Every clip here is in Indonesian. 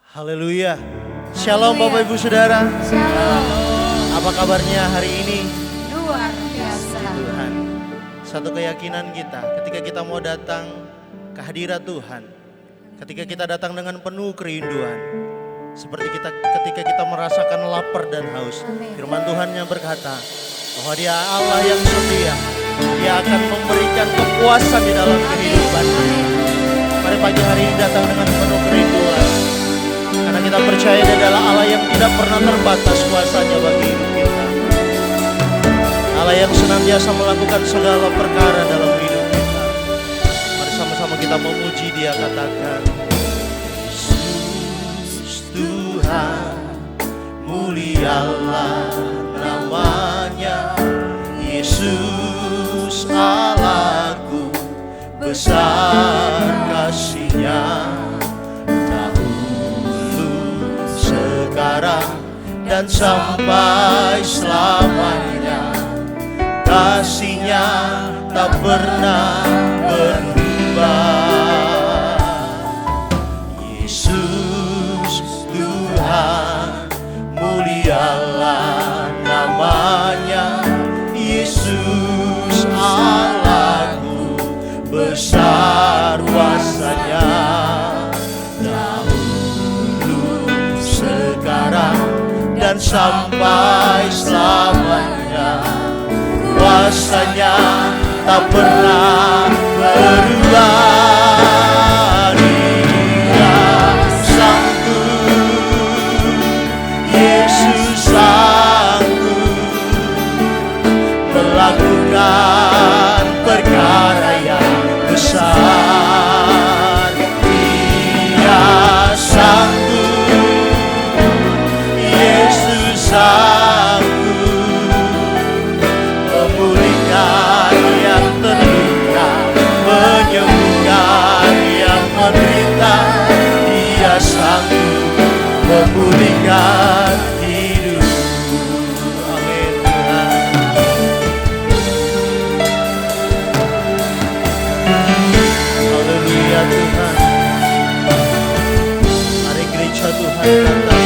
Haleluya. Shalom Bapak Ibu Saudara. Shalom. Apa kabarnya hari ini? Luar biasa. Tuhan, satu keyakinan kita ketika kita mau datang ke hadirat Tuhan, ketika kita datang dengan penuh kerinduan, seperti ketika kita merasakan lapar dan haus. Amin. Firman Tuhan yang berkata bahwa Dia Allah yang setia. Dia akan memberikan kepuasan di dalam kehidupan. Mari pagi hari ini datang dengan penuh kerinduan, karena kita percaya Dia adalah Allah yang tidak pernah terbatas kuasanya bagi hidup kita. Allah yang senantiasa melakukan segala perkara dalam hidup kita. Mari sama-sama kita memuji Dia, katakan Yesus Tuhan, mulialah namanya. Yesus Allahku, besar kasih-Nya. Sekarang dan sampai selamanya, kasih-Nya tak pernah berubah. Yesus Tuhan, mulialah namanya. Yesus Allahku, besar kuasa-Nya. Dan sampai selamanya, kuasa-Nya tak pernah berubah. Dia sanggup, Yesus sanggup melakukan perkara yang besar. Dia sanggup, memulihkan yang terluka, menyembuhkan yang menderita. Dia sanggup memulihkan hidup. Amin Tuhan. Haleluya Tuhan. Mari gereja Tuhan katakan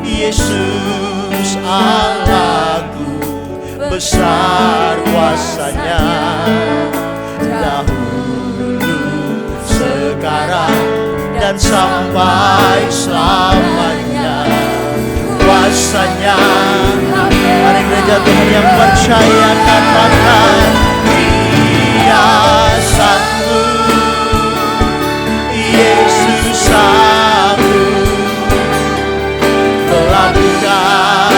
Yesus Allahku, besar kuasa-Nya. Dahulu, sekarang, dan sampai selamanya, kuasa-Nya. Mari gereja Tuhan yang percaya katakan Dia sanggup, Yesus sanggup melakukan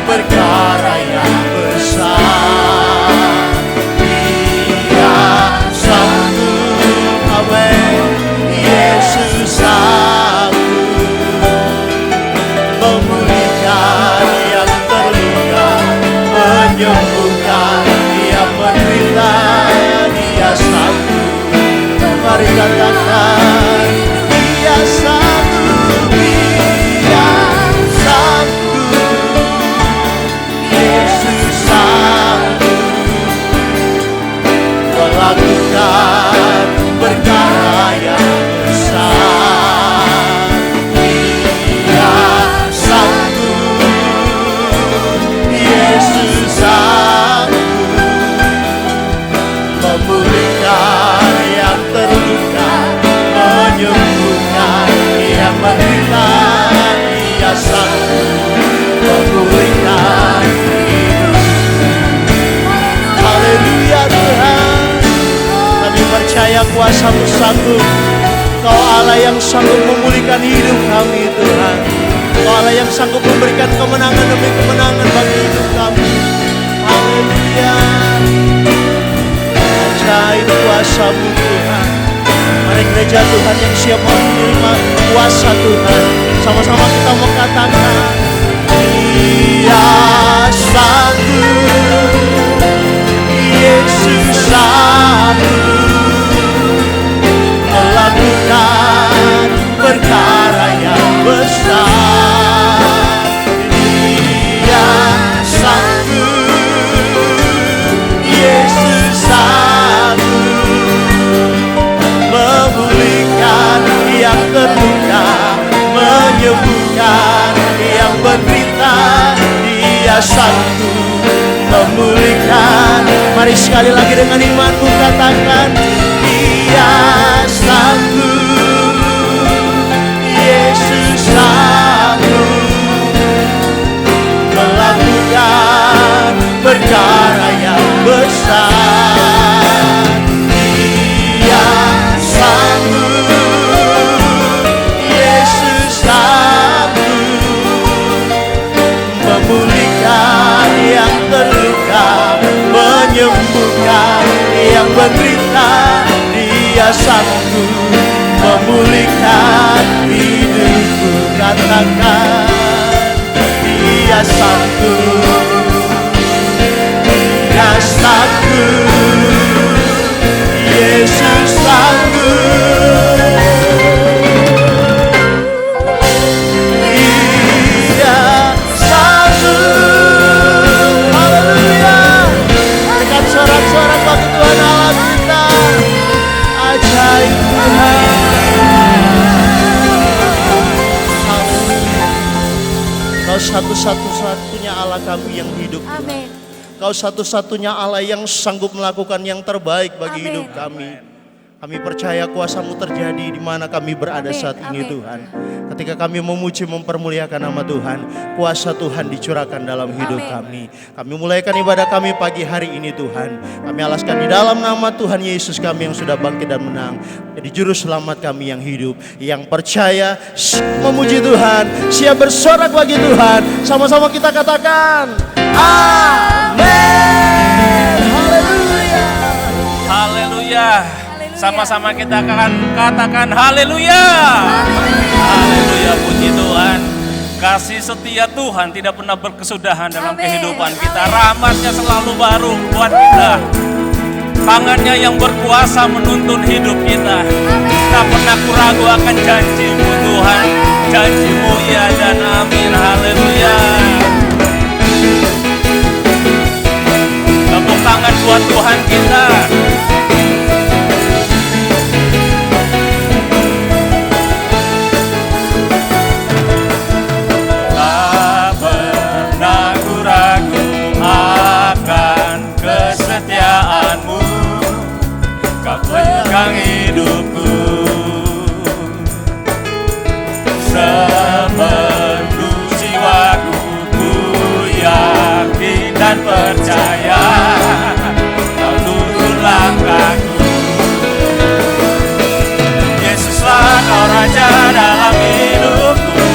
perkara yang besar. Dia sanggup, amin. Yesus sanggup memulihkan yang terluka, menyembuhkan yang menderita. Dia sanggup, mari katakan Dia sanggup, Dia melakukan perkara yang besar. Dia sanggup, Yesus sanggup memulihkan yang terluka, menyembuhkan yang menderita. Dia sanggup memulihkan hidup. Haleluya Tuhan. Percaya kuasa-Mu sanggup. Kau Allah yang sanggup memulihkan hidup kami Tuhan. Kau Allah yang sanggup memberikan kemenangan demi kemenangan bagi hidup kami. Haleluya. Ajaib kuasa-Mu Tuhan. Mari gereja Tuhan yang siap menerima kuasa Tuhan, sama-sama kita mau katakan Dia sanggup, Yesus sanggup melakukan perkara yang besar. Dia sanggup, sanggup memulihkan. Mari sekali lagi dengan imanmu katakan, Dia sanggup, Yesus sanggup melakukan perkara yang besar. Dia sanggup, Yesus sanggup memulihkan yang terluka, menyembuhkan yang menderita. Dia sanggup memulihkan hidupku. Katakan, Dia sanggup, Dia sanggup, Yesus sanggup. Dia sanggup. Haleluya. Angkat sorak-sorak bagi Tuhan Allah kita. Ajaib Tuhan. Kau satu-satunya Allah kami yang hidup. Amin. Kau satu-satunya Allah yang sanggup melakukan yang terbaik bagi Amin. hidup kami. Kami percaya kuasa-Mu terjadi di mana kami berada Amin. saat ini Amin. Tuhan. Ketika kami memuji mempermuliakan nama Tuhan, kuasa Tuhan dicurahkan dalam hidup Amin. kami. Kami mulaikan ibadah kami pagi hari ini Tuhan. Kami alaskan di dalam nama Tuhan Yesus kami yang sudah bangkit dan menang. Jadi juru selamat kami yang hidup, yang percaya, memuji Tuhan, siap bersorak bagi Tuhan. Sama-sama kita katakan, amin. Haleluya. Haleluya. Sama-sama kita akan katakan haleluya. Haleluya, puji Tuhan. Kasih setia Tuhan tidak pernah berkesudahan dalam Amin. kehidupan kita. Amin. Rahmatnya selalu baru buat kita. Tangannya yang berkuasa menuntun hidup kita. Tak pernah kuragu akan janji-Mu Tuhan. Janji-Mu ya dan amin. Haleluya. Tepuk tangan buat Tuhan kita. Tak pernah kuragu akan kesetiaan-Mu. Kau pegang hidupku sepenuh jiwaku. Ku yakin dan percaya Kau tuntun langkahku. Yesuslah Kau Raja dalam hidupku.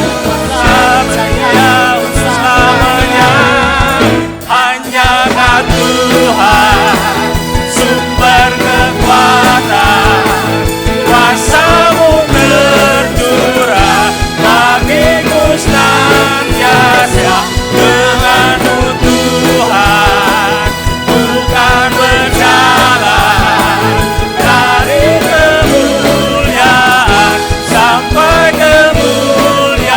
Percaya untuk selamanya. Hanya Kau Tuhan, sumber kekuatan. Kuasa-Mu tercurah bagiku senantiasa. Dengan-Mu Tuhan, bukan berjalan dari kemuliaan sampai kemuliaan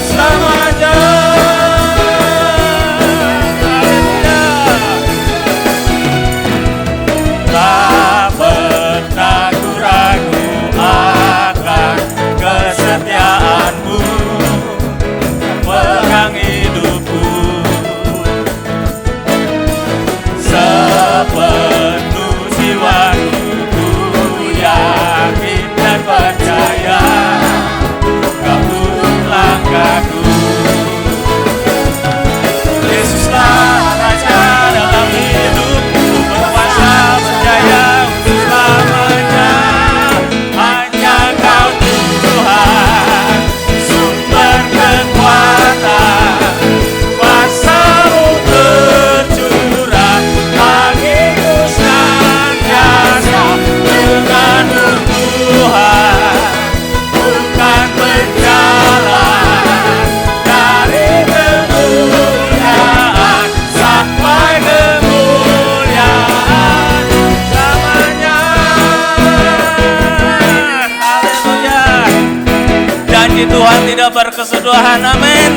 selamanya. Tak pernah ku ragu akan kesetiaan-Mu. Pegang hidupku sepenuh jiwaku. Ku yakin dan percaya Kau tuntun langkahku. Yesuslah Raja dalam hidupku. Berkuasa berjaya untuk selamanya. Hanya Kau Tuhan, sumber kekuatan. Kuasa-Mu tercurah bagiku senantiasa. Dengan-Mu Tuhan, bukan berjalan dari kemuliaan sampai kemuliaan selamanya. Haleluya. Janji Tuhan tidak berkesudahan. Amin.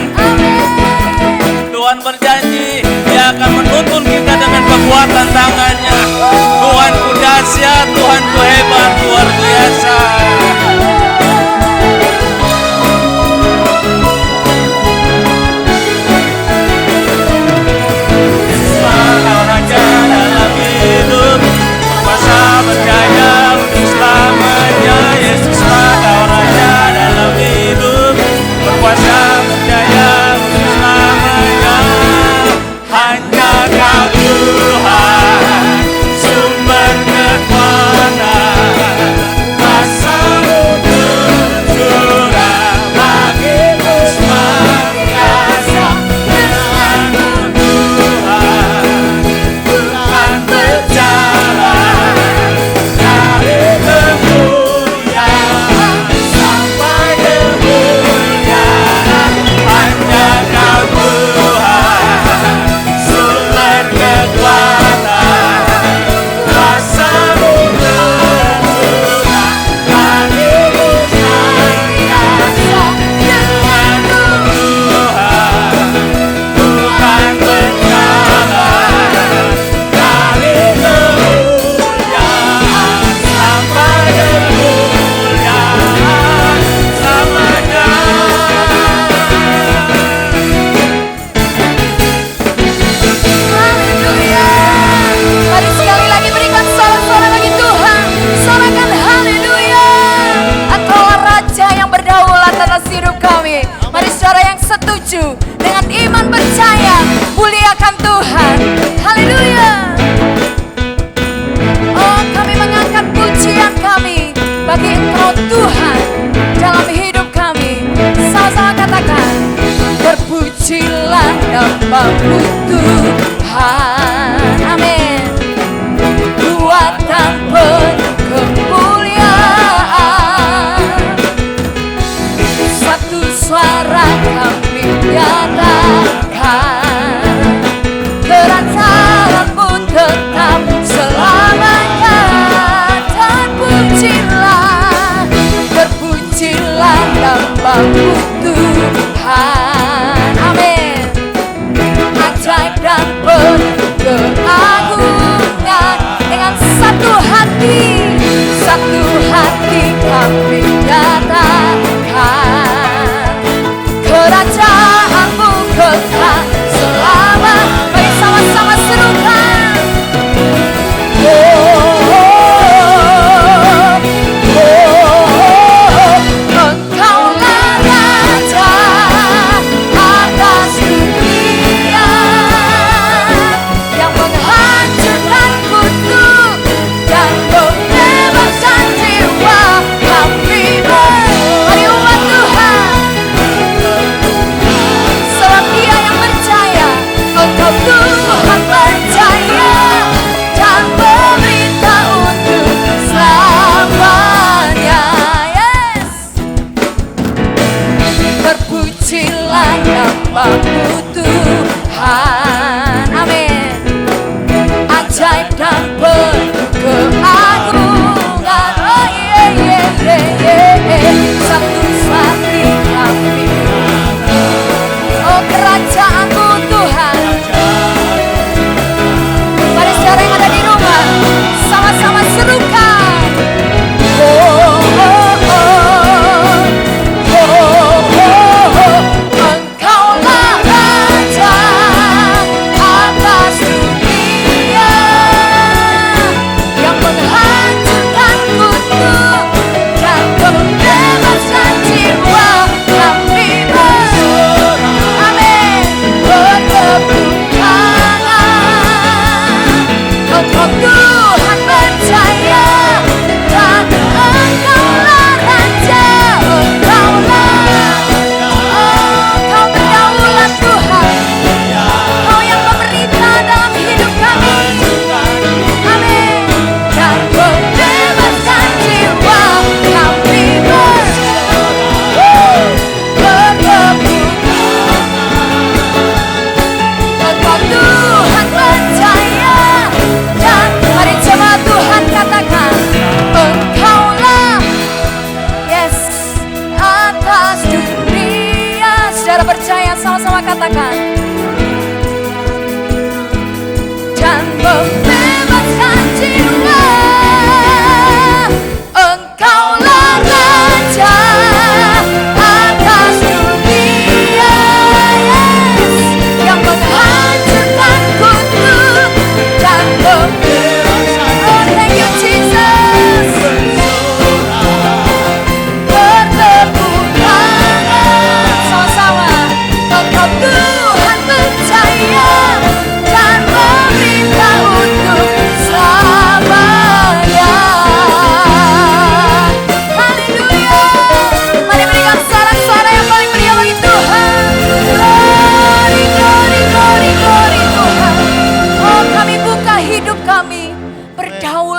Tuhan berjanji Dia akan menuntun kita dengan kekuatan tangannya. Tuhanku dahsyat, Tuhanku hebat, luar biasa.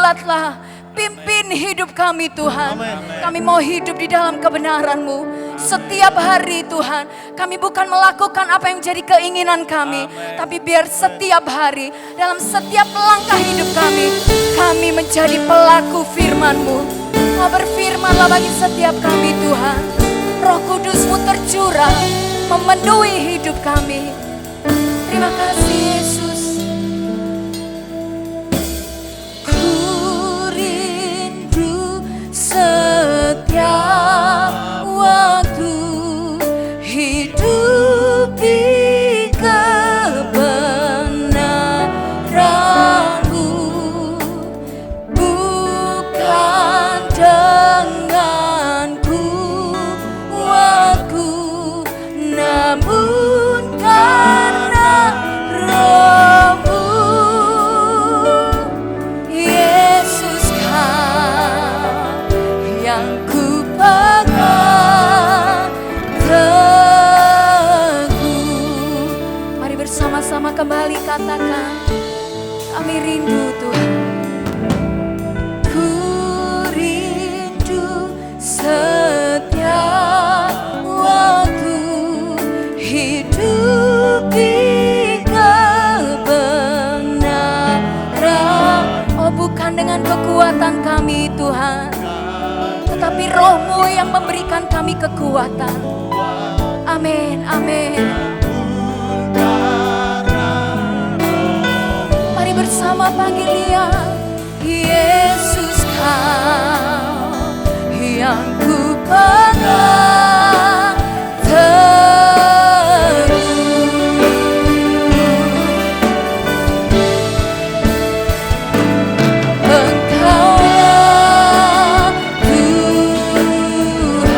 berkatlah, pimpin hidup kami Tuhan. Kami mau hidup di dalam kebenaran-Mu. Setiap hari Tuhan, kami bukan melakukan apa yang jadi keinginan kami, tapi biar setiap hari, dalam setiap langkah hidup kami menjadi pelaku firman-Mu. Oh, berfirmanlah bagi setiap kami Tuhan. Roh Kudus-Mu tercurah, memenuhi hidup kami. Terima kasih Yesus. Ku rindu setiap waktu hidup di kebenaran-Mu, bukan dengan kuatku, namun karena Roh-Mu. Yesus, Kau yang ku pegang teguh. Mari bersama-sama kembali katakan, kami rindu Tuhan. Ku rindu setiap waktu hidup di kebenaran. Oh, bukan dengan kekuatan kami Tuhan, tetapi Roh-Mu yang memberikan kami kekuatan. Amin, amin. Mari bersama panggil Dia. Yesus, Kau yang ku pegang teguh. Engkaulah Tuhan,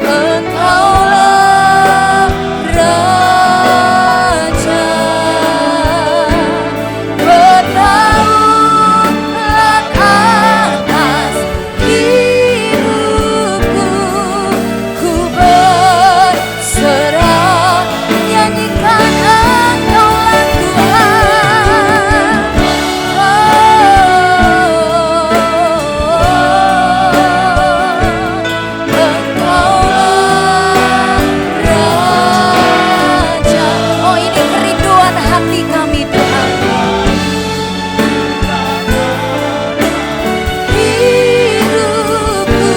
Engkaulah Raja, berdaulat atas hidupku. Ku berserah, nyanyikan Engkaulah Tuhan. Engkaulah Raja. Oh, ini kerinduan hati kami Tuhan. Hidupku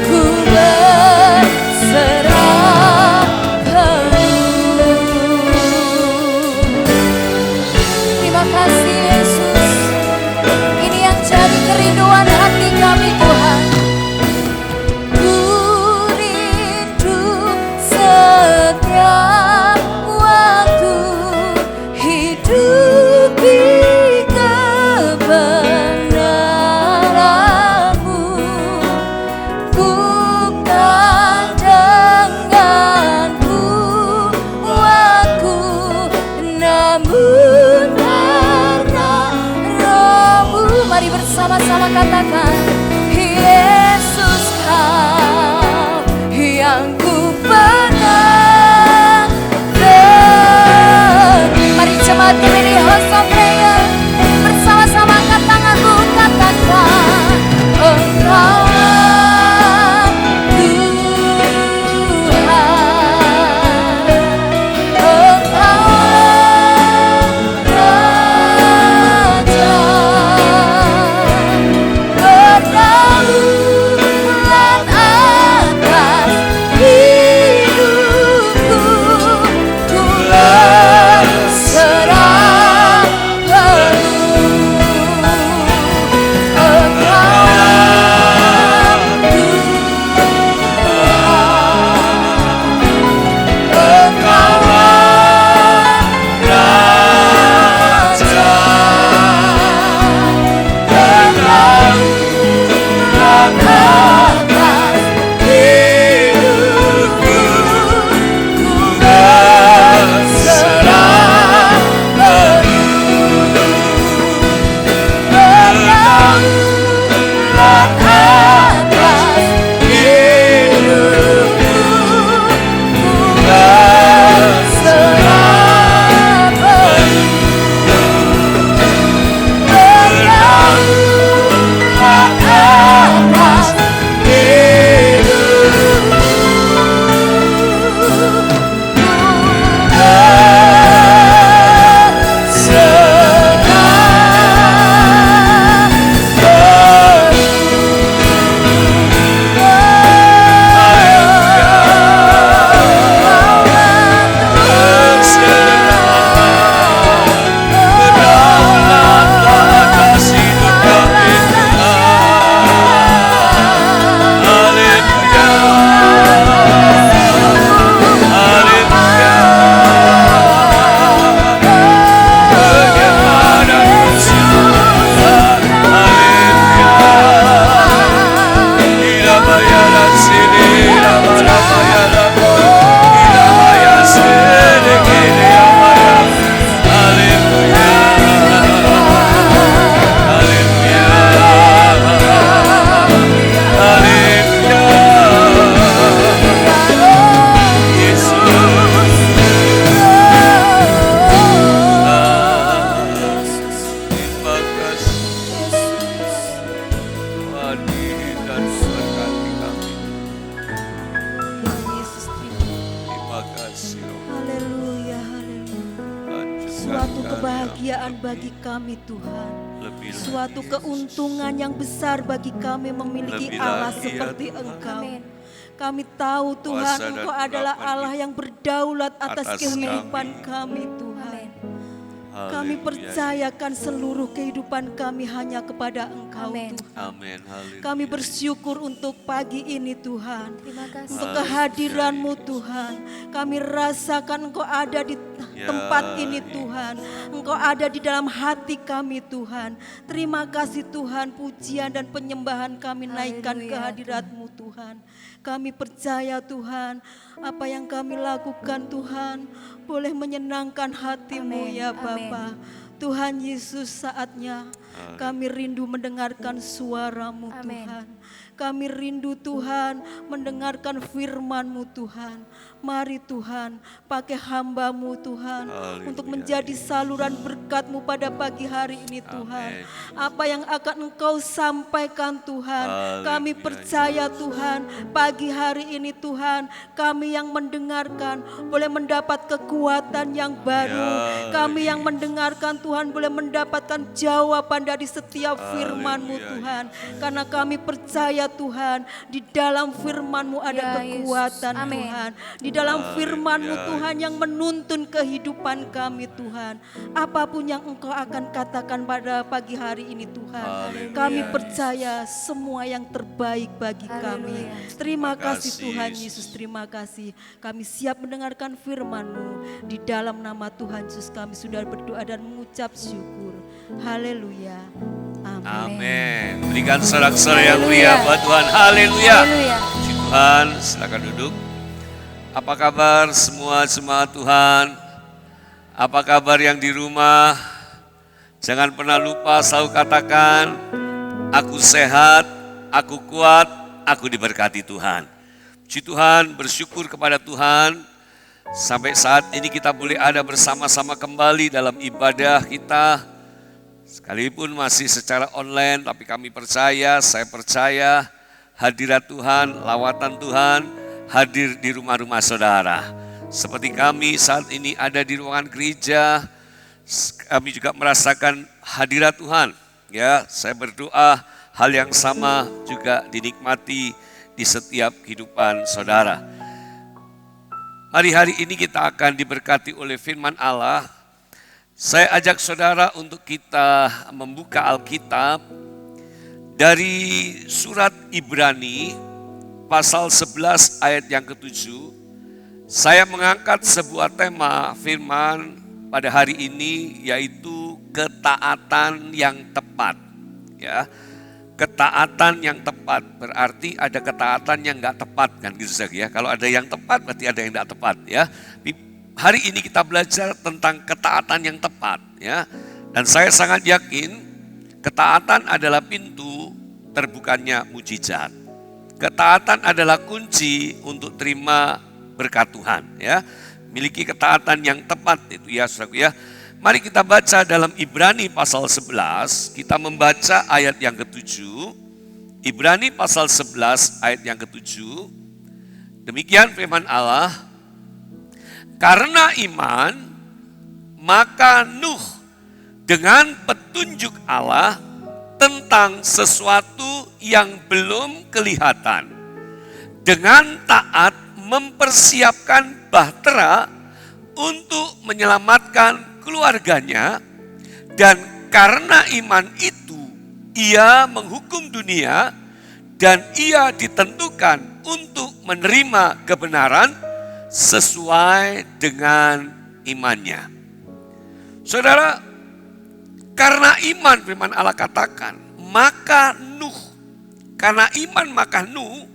ku berserah penuh. Terima kasih Yesus. Ini yang jadi kerinduan hati kami Tuhan. Ku rindu setiap waktu hidup di kebenaran-Mu, bukan dengan kuatku, namun karena Roh-Mu. Mari bersama-sama katakan, Yesus, Kau yang ku pegang teguh. Mari jemaat GBD House of Prayer, bersama-sama angkat tanganmu, katakan, Engkaulah Tuhan, Engkaulah Raja, berdaulat suatu kebahagiaan bagi kami Tuhan. Lebih lagi, Suatu keuntungan yang besar bagi kami memiliki Lebih Allah lagi, ya seperti Tuhan. Engkau. Amin. Kami tahu Tuhan, Kuasa dan Engkau adalah urapan Allah yang berdaulat atas atas kehidupan kami. kami Tuhan. Amin. Kami Haleluya. percayakan seluruh kehidupan kami hanya kepada Engkau Amin. Tuhan. Amin. Haleluya. Kami bersyukur untuk pagi ini Tuhan. Terima kasih. Untuk kehadiran-Mu Tuhan. Kami rasakan Engkau ada di tempat ini Tuhan. Engkau ada di dalam hati kami Tuhan. Terima kasih Tuhan, pujian dan penyembahan kami naikkan Haleluya, kehadirat-Mu Tuhan. Kami percaya Tuhan, apa yang kami lakukan Tuhan boleh menyenangkan hati-Mu Amin, ya amin. Bapa. Tuhan Yesus, saatnya kami rindu mendengarkan suara-Mu Amin. Tuhan. Kami rindu Tuhan mendengarkan firman-Mu Tuhan. Mari Tuhan pakai hamba-Mu Tuhan Haleluya. untuk menjadi saluran berkat-Mu pada pagi hari ini Tuhan. Apa yang akan Engkau sampaikan Tuhan, kami Haleluya. percaya Tuhan pagi hari ini Tuhan, kami yang mendengarkan boleh mendapat kekuatan yang baru. Ya, Kami yang mendengarkan Tuhan boleh mendapatkan jawaban dari setiap firman-Mu Haleluya. Tuhan. Karena kami percaya Tuhan, di dalam firman-Mu ada Ya, Yesus. kekuatan Amin. Tuhan. Di dalam firman-Mu Haleluya. Tuhan yang menuntun kehidupan kami Tuhan. Apapun yang Engkau akan katakan pada pagi hari ini Tuhan. Haleluya. Kami percaya semua yang terbaik bagi kami. Haleluya. Terima Terima kasih kasih, Tuhan Yesus. Yesus, terima kasih. Kami siap mendengarkan firman-Mu. Di dalam nama Tuhan Yesus kami sudah berdoa dan mengucap syukur. Haleluya. Amin. Amin. Berikan sorak-sorai yang Haleluya. meriah buat Tuhan. Haleluya. Haleluya. Puji Tuhan, silakan duduk. Apa kabar semua jemaat Tuhan? Apa kabar yang di rumah? Jangan pernah lupa selalu katakan, aku sehat, aku kuat, aku diberkati Tuhan. Puji Tuhan, bersyukur kepada Tuhan. Sampai saat ini kita boleh ada bersama-sama kembali dalam ibadah kita. Sekalipun masih secara online, tapi kami percaya, saya percaya hadirat Tuhan, lawatan Tuhan hadir di rumah-rumah saudara. Seperti kami saat ini ada di ruangan gereja, kami juga merasakan hadirat Tuhan. Ya, saya berdoa hal yang sama juga dinikmati di setiap kehidupan saudara. Mari hari ini kita akan diberkati oleh firman Allah. Saya ajak saudara untuk kita membuka Alkitab dari surat Ibrani pasal 11 ayat yang ke-7. Saya mengangkat sebuah tema firman pada hari ini yaitu ketaatan yang tepat. Ya. Ketaatan yang tepat berarti ada ketaatan yang enggak tepat kan gitu saja ya. Kalau ada yang tepat berarti ada yang enggak tepat ya. Hari ini kita belajar tentang ketaatan yang tepat ya. Dan saya sangat yakin ketaatan adalah pintu terbukanya mujizat. Ketaatan adalah kunci untuk terima berkat Tuhan ya. Miliki ketaatan yang tepat itu ya saudaraku ya. Mari kita baca dalam Ibrani pasal 11, kita membaca ayat yang ke-7. Ibrani pasal 11 ayat yang ke-7. Demikian firman Allah. Karena iman, maka Nuh dengan petunjuk Allah tentang sesuatu yang belum kelihatan, dengan taat mempersiapkan bahtera untuk menyelamatkan keluarganya, dan karena iman itu ia menghukum dunia dan ia ditentukan untuk menerima kebenaran sesuai dengan imannya. Saudara, karena iman firman Allah katakan, maka Nuh, karena iman maka Nuh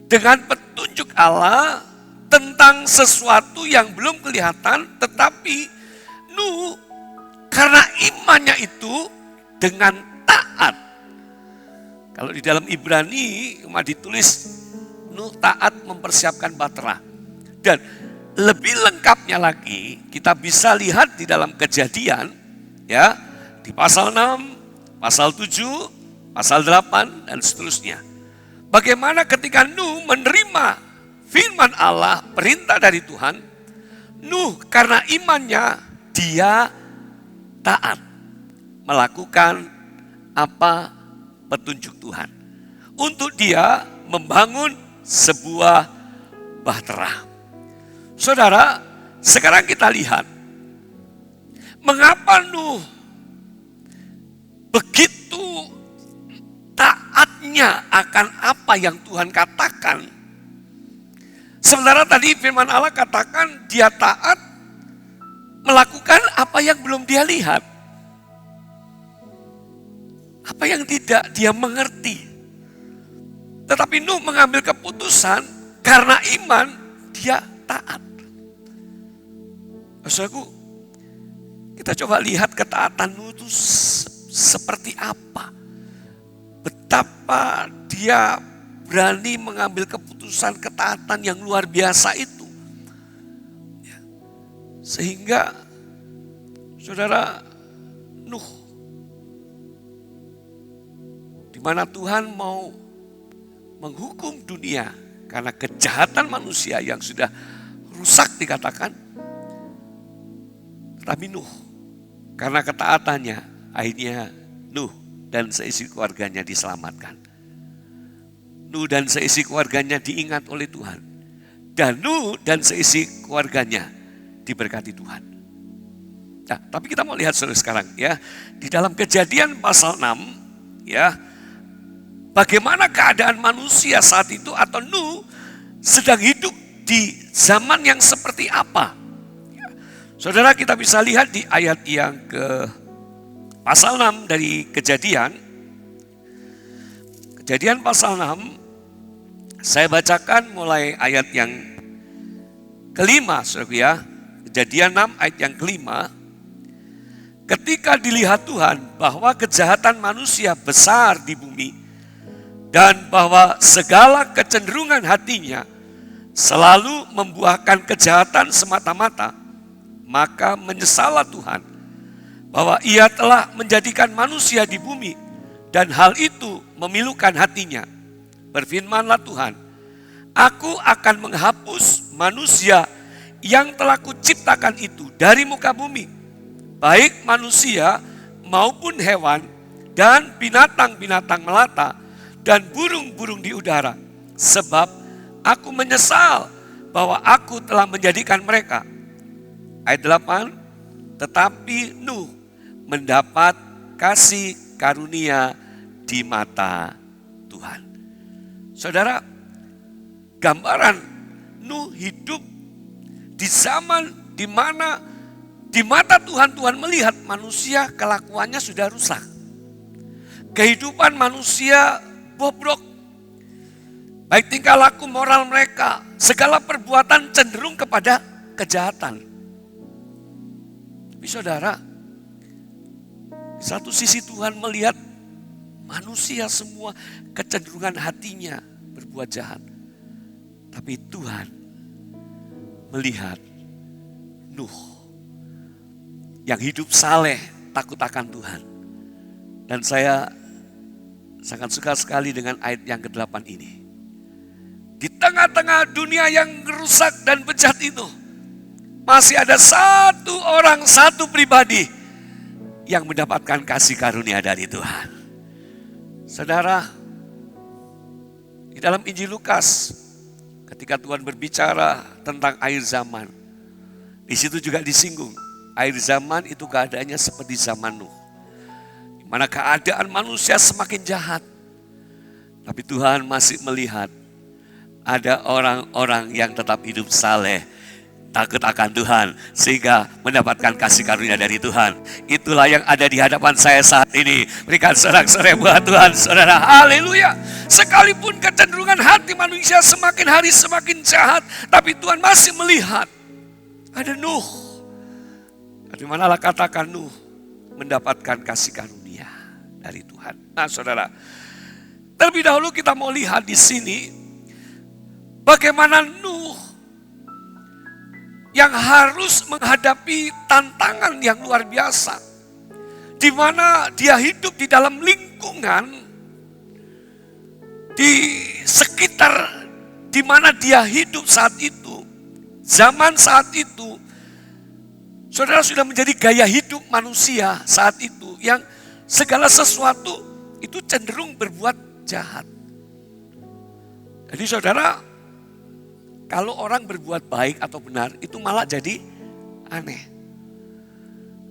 dengan petunjuk Allah tentang sesuatu yang belum kelihatan, tetapi Nuh karena imannya itu dengan taat. Kalau di dalam Ibrani cuma ditulis Nuh taat mempersiapkan bahtera. Dan lebih lengkapnya lagi kita bisa lihat di dalam Kejadian ya, di pasal 6, pasal 7, pasal 8 dan seterusnya. Bagaimana ketika Nuh menerima firman Allah, perintah dari Tuhan, Nuh karena imannya dia taat melakukan apa petunjuk Tuhan untuk dia membangun sebuah bahtera. Saudara, sekarang kita lihat mengapa Nuh begitu taatnya akan apa yang Tuhan katakan. Sementara tadi firman Allah katakan dia taat melakukan apa yang belum dia lihat. Apa yang tidak dia mengerti. Tetapi Nuh mengambil keputusan karena iman dia taat. Saudaraku, kita coba lihat ketaatan Nuh itu seperti apa. Betapa dia berani mengambil keputusan ketaatan yang luar biasa itu. Sehingga saudara, Nuh, di mana Tuhan mau menghukum dunia karena kejahatan manusia yang sudah rusak dikatakan. Tapi Nuh, karena ketaatannya, akhirnya Nuh dan seisi keluarganya diselamatkan. Nuh dan seisi keluarganya diingat oleh Tuhan. Dan Nuh dan seisi keluarganya diberkati Tuhan. Nah, tapi kita mau lihat saudara sekarang ya. Di dalam Kejadian pasal 6 ya. Bagaimana keadaan manusia saat itu atau Nuh sedang hidup di zaman yang seperti apa? Ya. Saudara, kita bisa lihat di ayat yang ke pasal 6 dari Kejadian. Kejadian pasal 6. Saya bacakan mulai ayat yang kelima, saudara ya. Kejadian 6 ayat yang kelima. Ketika dilihat Tuhan bahwa kejahatan manusia besar di bumi dan bahwa segala kecenderungan hatinya selalu membuahkan kejahatan semata-mata, maka menyesallah Tuhan bahwa ia telah menjadikan manusia di bumi dan hal itu memilukan hatinya. Berfirmanlah Tuhan, aku akan menghapus manusia yang telah kuciptakan itu dari muka bumi, baik manusia maupun hewan dan binatang-binatang melata dan burung-burung di udara. Sebab aku menyesal bahwa aku telah menjadikan mereka. Ayat 8, tetapi Nuh mendapat kasih karunia di mata Tuhan. Saudara, gambaran Nuh hidup di zaman di mana di mata Tuhan, Tuhan melihat manusia kelakuannya sudah rusak. Kehidupan manusia bobrok. Baik tingkah laku moral mereka, segala perbuatan cenderung kepada kejahatan. Tapi saudara, di satu sisi Tuhan melihat manusia semua kecenderungan hatinya berbuat jahat. Tapi Tuhan melihat Nuh yang hidup saleh, takut akan Tuhan. Dan saya sangat suka sekali dengan ayat yang ke-8 ini. Di tengah-tengah dunia yang rusak dan bejat itu, masih ada satu orang, satu pribadi yang mendapatkan kasih karunia dari Tuhan. Saudara, di dalam Injil Lukas, ketika Tuhan berbicara tentang akhir zaman, di situ juga disinggung, akhir zaman itu keadaannya seperti zaman Nuh, di mana keadaan manusia semakin jahat. Tapi Tuhan masih melihat ada orang-orang yang tetap hidup saleh, takut akan Tuhan, sehingga mendapatkan kasih karunia dari Tuhan. Itulah yang ada di hadapan saya saat ini. Berikan sorak-sorai buat Tuhan, saudara. Haleluya. Sekalipun kecenderungan hati manusia semakin hari semakin jahat, tapi Tuhan masih melihat ada Nuh. Di manalah katakan Nuh mendapatkan kasih karunia dari Tuhan. Nah, saudara, terlebih dahulu kita mau lihat di sini bagaimana Nuh yang harus menghadapi tantangan yang luar biasa, di mana dia hidup di dalam lingkungan di sekitar di mana dia hidup saat itu, zaman saat itu Saudara, sudah menjadi gaya hidup manusia saat itu yang segala sesuatu itu cenderung berbuat jahat. Jadi saudara, kalau orang berbuat baik atau benar itu malah jadi aneh.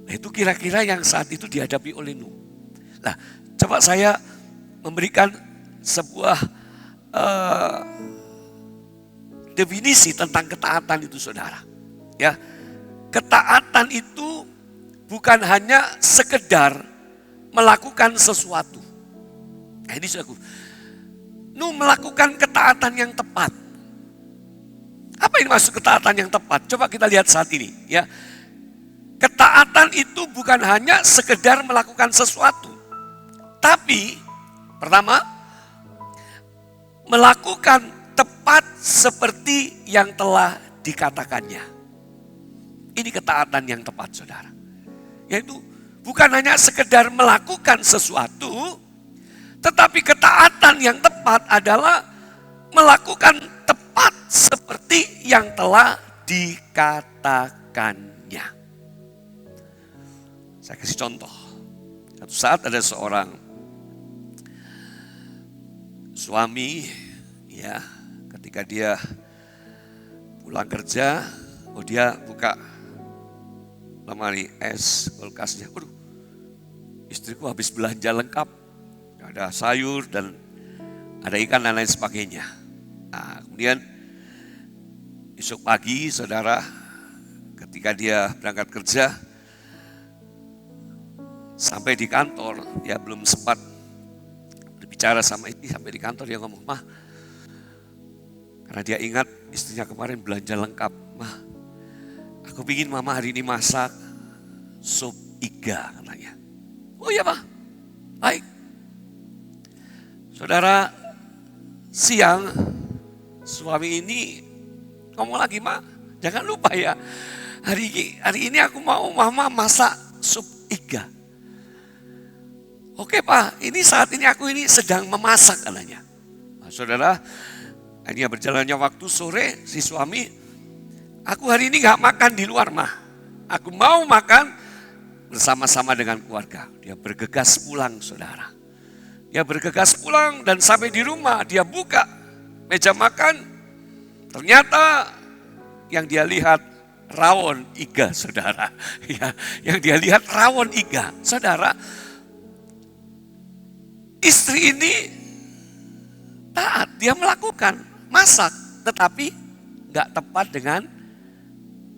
Nah, itu kira-kira yang saat itu dihadapi oleh Nuh. Nah, coba saya memberikan sebuah definisi tentang ketaatan itu, saudara. Ya, ketaatan itu bukan hanya sekedar melakukan sesuatu. Nah, ini saudaraku, Nuh melakukan ketaatan yang tepat. Apa yang maksud ketaatan yang tepat? Coba kita lihat saat ini, ya. Ketaatan itu bukan hanya sekedar melakukan sesuatu, tapi pertama, melakukan tepat seperti yang telah dikatakannya. Ini ketaatan yang tepat, saudara. Yaitu bukan hanya sekedar melakukan sesuatu, tetapi ketaatan yang tepat adalah melakukan tepat seperti yang telah dikatakannya. Saya kasih contoh. Satu saat ada seorang suami, ya, ketika dia pulang kerja, dia buka lemari es kulkasnya. Waduh, istriku habis belanja lengkap, ada sayur dan ada ikan dan lain sebagainya. Nah, kemudian esok pagi, saudara, ketika dia berangkat kerja, sampai di kantor, dia belum sempat berbicara sama istri. Sampai di kantor dia ngomong, "Mah," karena dia ingat istrinya kemarin belanja lengkap, "Mah, aku pingin mama hari ini masak sup iga," katanya. "Oh iya, Pak, baik." Saudara, siang suami ini ngomong lagi, "Mak, jangan lupa ya, hari ini aku mau mama masak sup iga." "Oke Pak, ini saat ini aku ini sedang memasak," katanya. Nah, saudara, ini berjalannya waktu sore, si suami, "Aku hari ini gak makan di luar, Mah. Aku mau makan bersama-sama dengan keluarga." Dia bergegas pulang, saudara. Dia bergegas pulang dan sampai di rumah dia buka meja makan. Ternyata yang dia lihat rawon iga, saudara. Ya, yang dia lihat rawon iga, saudara. Istri ini taat, dia melakukan, masak, tetapi gak tepat dengan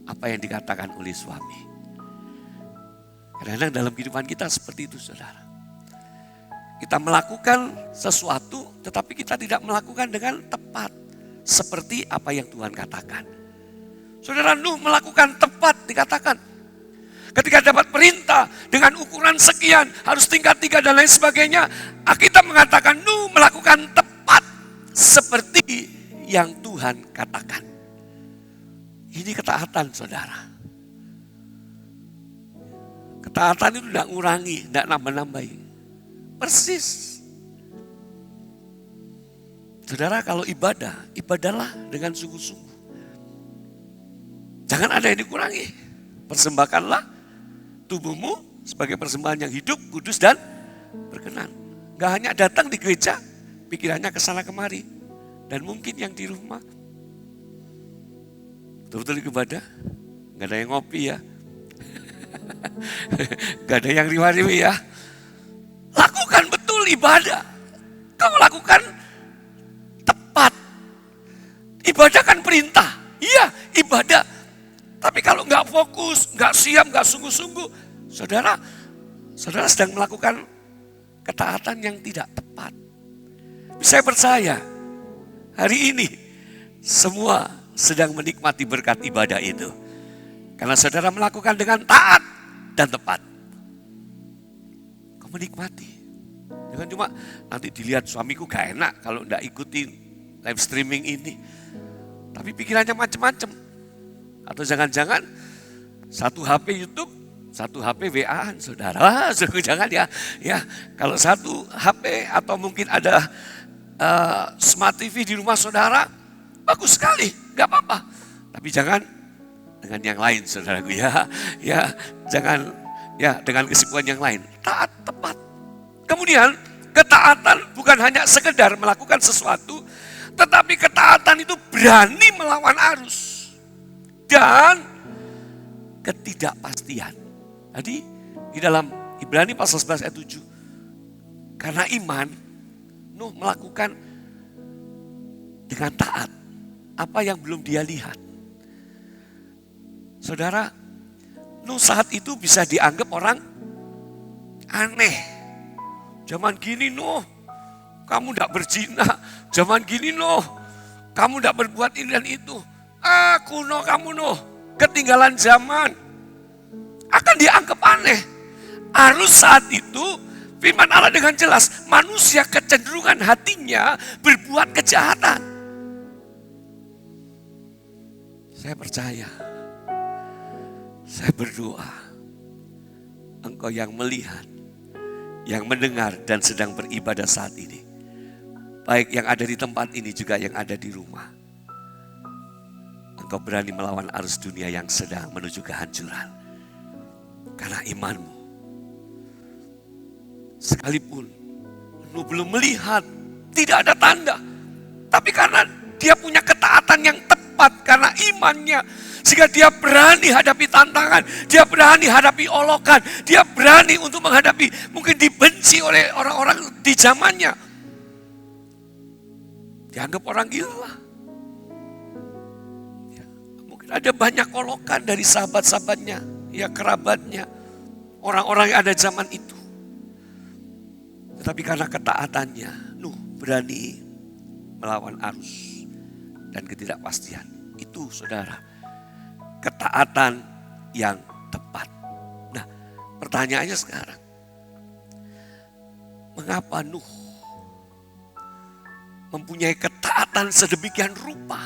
apa yang dikatakan oleh suami. Kadang-kadang dalam kehidupan kita seperti itu, saudara. Kita melakukan sesuatu, tetapi kita tidak melakukan dengan tepat, seperti apa yang Tuhan katakan. Saudara, Nuh melakukan tepat dikatakan. Ketika dapat perintah dengan ukuran sekian, harus tingkat 3 dan lain sebagainya, Alkitab mengatakan Nuh melakukan tepat seperti yang Tuhan katakan. Ini ketaatan, saudara. Ketaatan itu tidak ngurangi, tidak nambah-nambahin. Persis. Saudara, kalau ibadah, ibadahlah dengan sungguh-sungguh. Jangan ada yang dikurangi. Persembahkanlah tubuhmu sebagai persembahan yang hidup, kudus dan berkenan. Gak hanya datang di gereja, pikirannya kesana kemari. Dan mungkin yang di rumah, betul-betul ibadah, gak ada yang ngopi ya. Gak ada yang riwa-riwi ya. Lakukan betul ibadah. Kamu lakukan tepat. Ibadah kan perintah. Iya, ibadah. Tapi kalau nggak fokus, nggak siap, nggak sungguh-sungguh, saudara sedang melakukan ketaatan yang tidak tepat. Saya percaya hari ini semua sedang menikmati berkat ibadah itu. Karena saudara melakukan dengan taat dan tepat. Kau menikmati. Jangan cuma nanti dilihat suamiku gak enak kalau nggak ikutin live streaming ini. Tapi pikirannya macam-macam. Atau jangan-jangan satu HP YouTube, satu HP WA-an, saudara. Jangan ya. Ya, kalau satu HP atau mungkin ada Smart TV di rumah saudara, bagus sekali, gak apa-apa. Tapi jangan dengan yang lain, saudaraku ya. Ya, jangan ya dengan kesibukan yang lain. Taat tepat. Kemudian ketaatan bukan hanya sekedar melakukan sesuatu, tetapi ketaatan itu berani melawan arus dan ketidakpastian. Jadi di dalam Ibrani pasal 11 ayat 7, karena iman Nuh melakukan dengan taat apa yang belum dia lihat. Saudara, Nuh saat itu bisa dianggap orang aneh. Zaman gini Nuh, kamu tidak berzina. Zaman gini Nuh, kamu tidak berbuat ini dan itu. Kuno kamu Nuh, ketinggalan zaman. Akan dianggap aneh. Harus saat itu firman Allah dengan jelas, manusia kecenderungan hatinya berbuat kejahatan. Saya percaya, saya berdoa, Engkau yang melihat, yang mendengar dan sedang beribadah saat ini, baik yang ada di tempat ini juga yang ada di rumah, Engkau berani melawan arus dunia yang sedang menuju kehancuran. Karena imanmu. Sekalipun Nuh belum melihat, tidak ada tanda. Tapi karena dia punya ketaatan yang tepat, karena imannya, sehingga dia berani hadapi tantangan, dia berani hadapi olokan, dia berani untuk menghadapi mungkin dibenci oleh orang-orang di zamannya. Dianggap orang gila. Ya, mungkin ada banyak olokan dari sahabat-sahabatnya, ya kerabatnya, orang-orang yang ada zaman itu. Tetapi karena ketaatannya, Nuh berani melawan arus dan ketidakpastian. Itu saudara, ketaatan yang tepat. Nah, pertanyaannya sekarang, mengapa Nuh mempunyai ketaatan sedemikian rupa?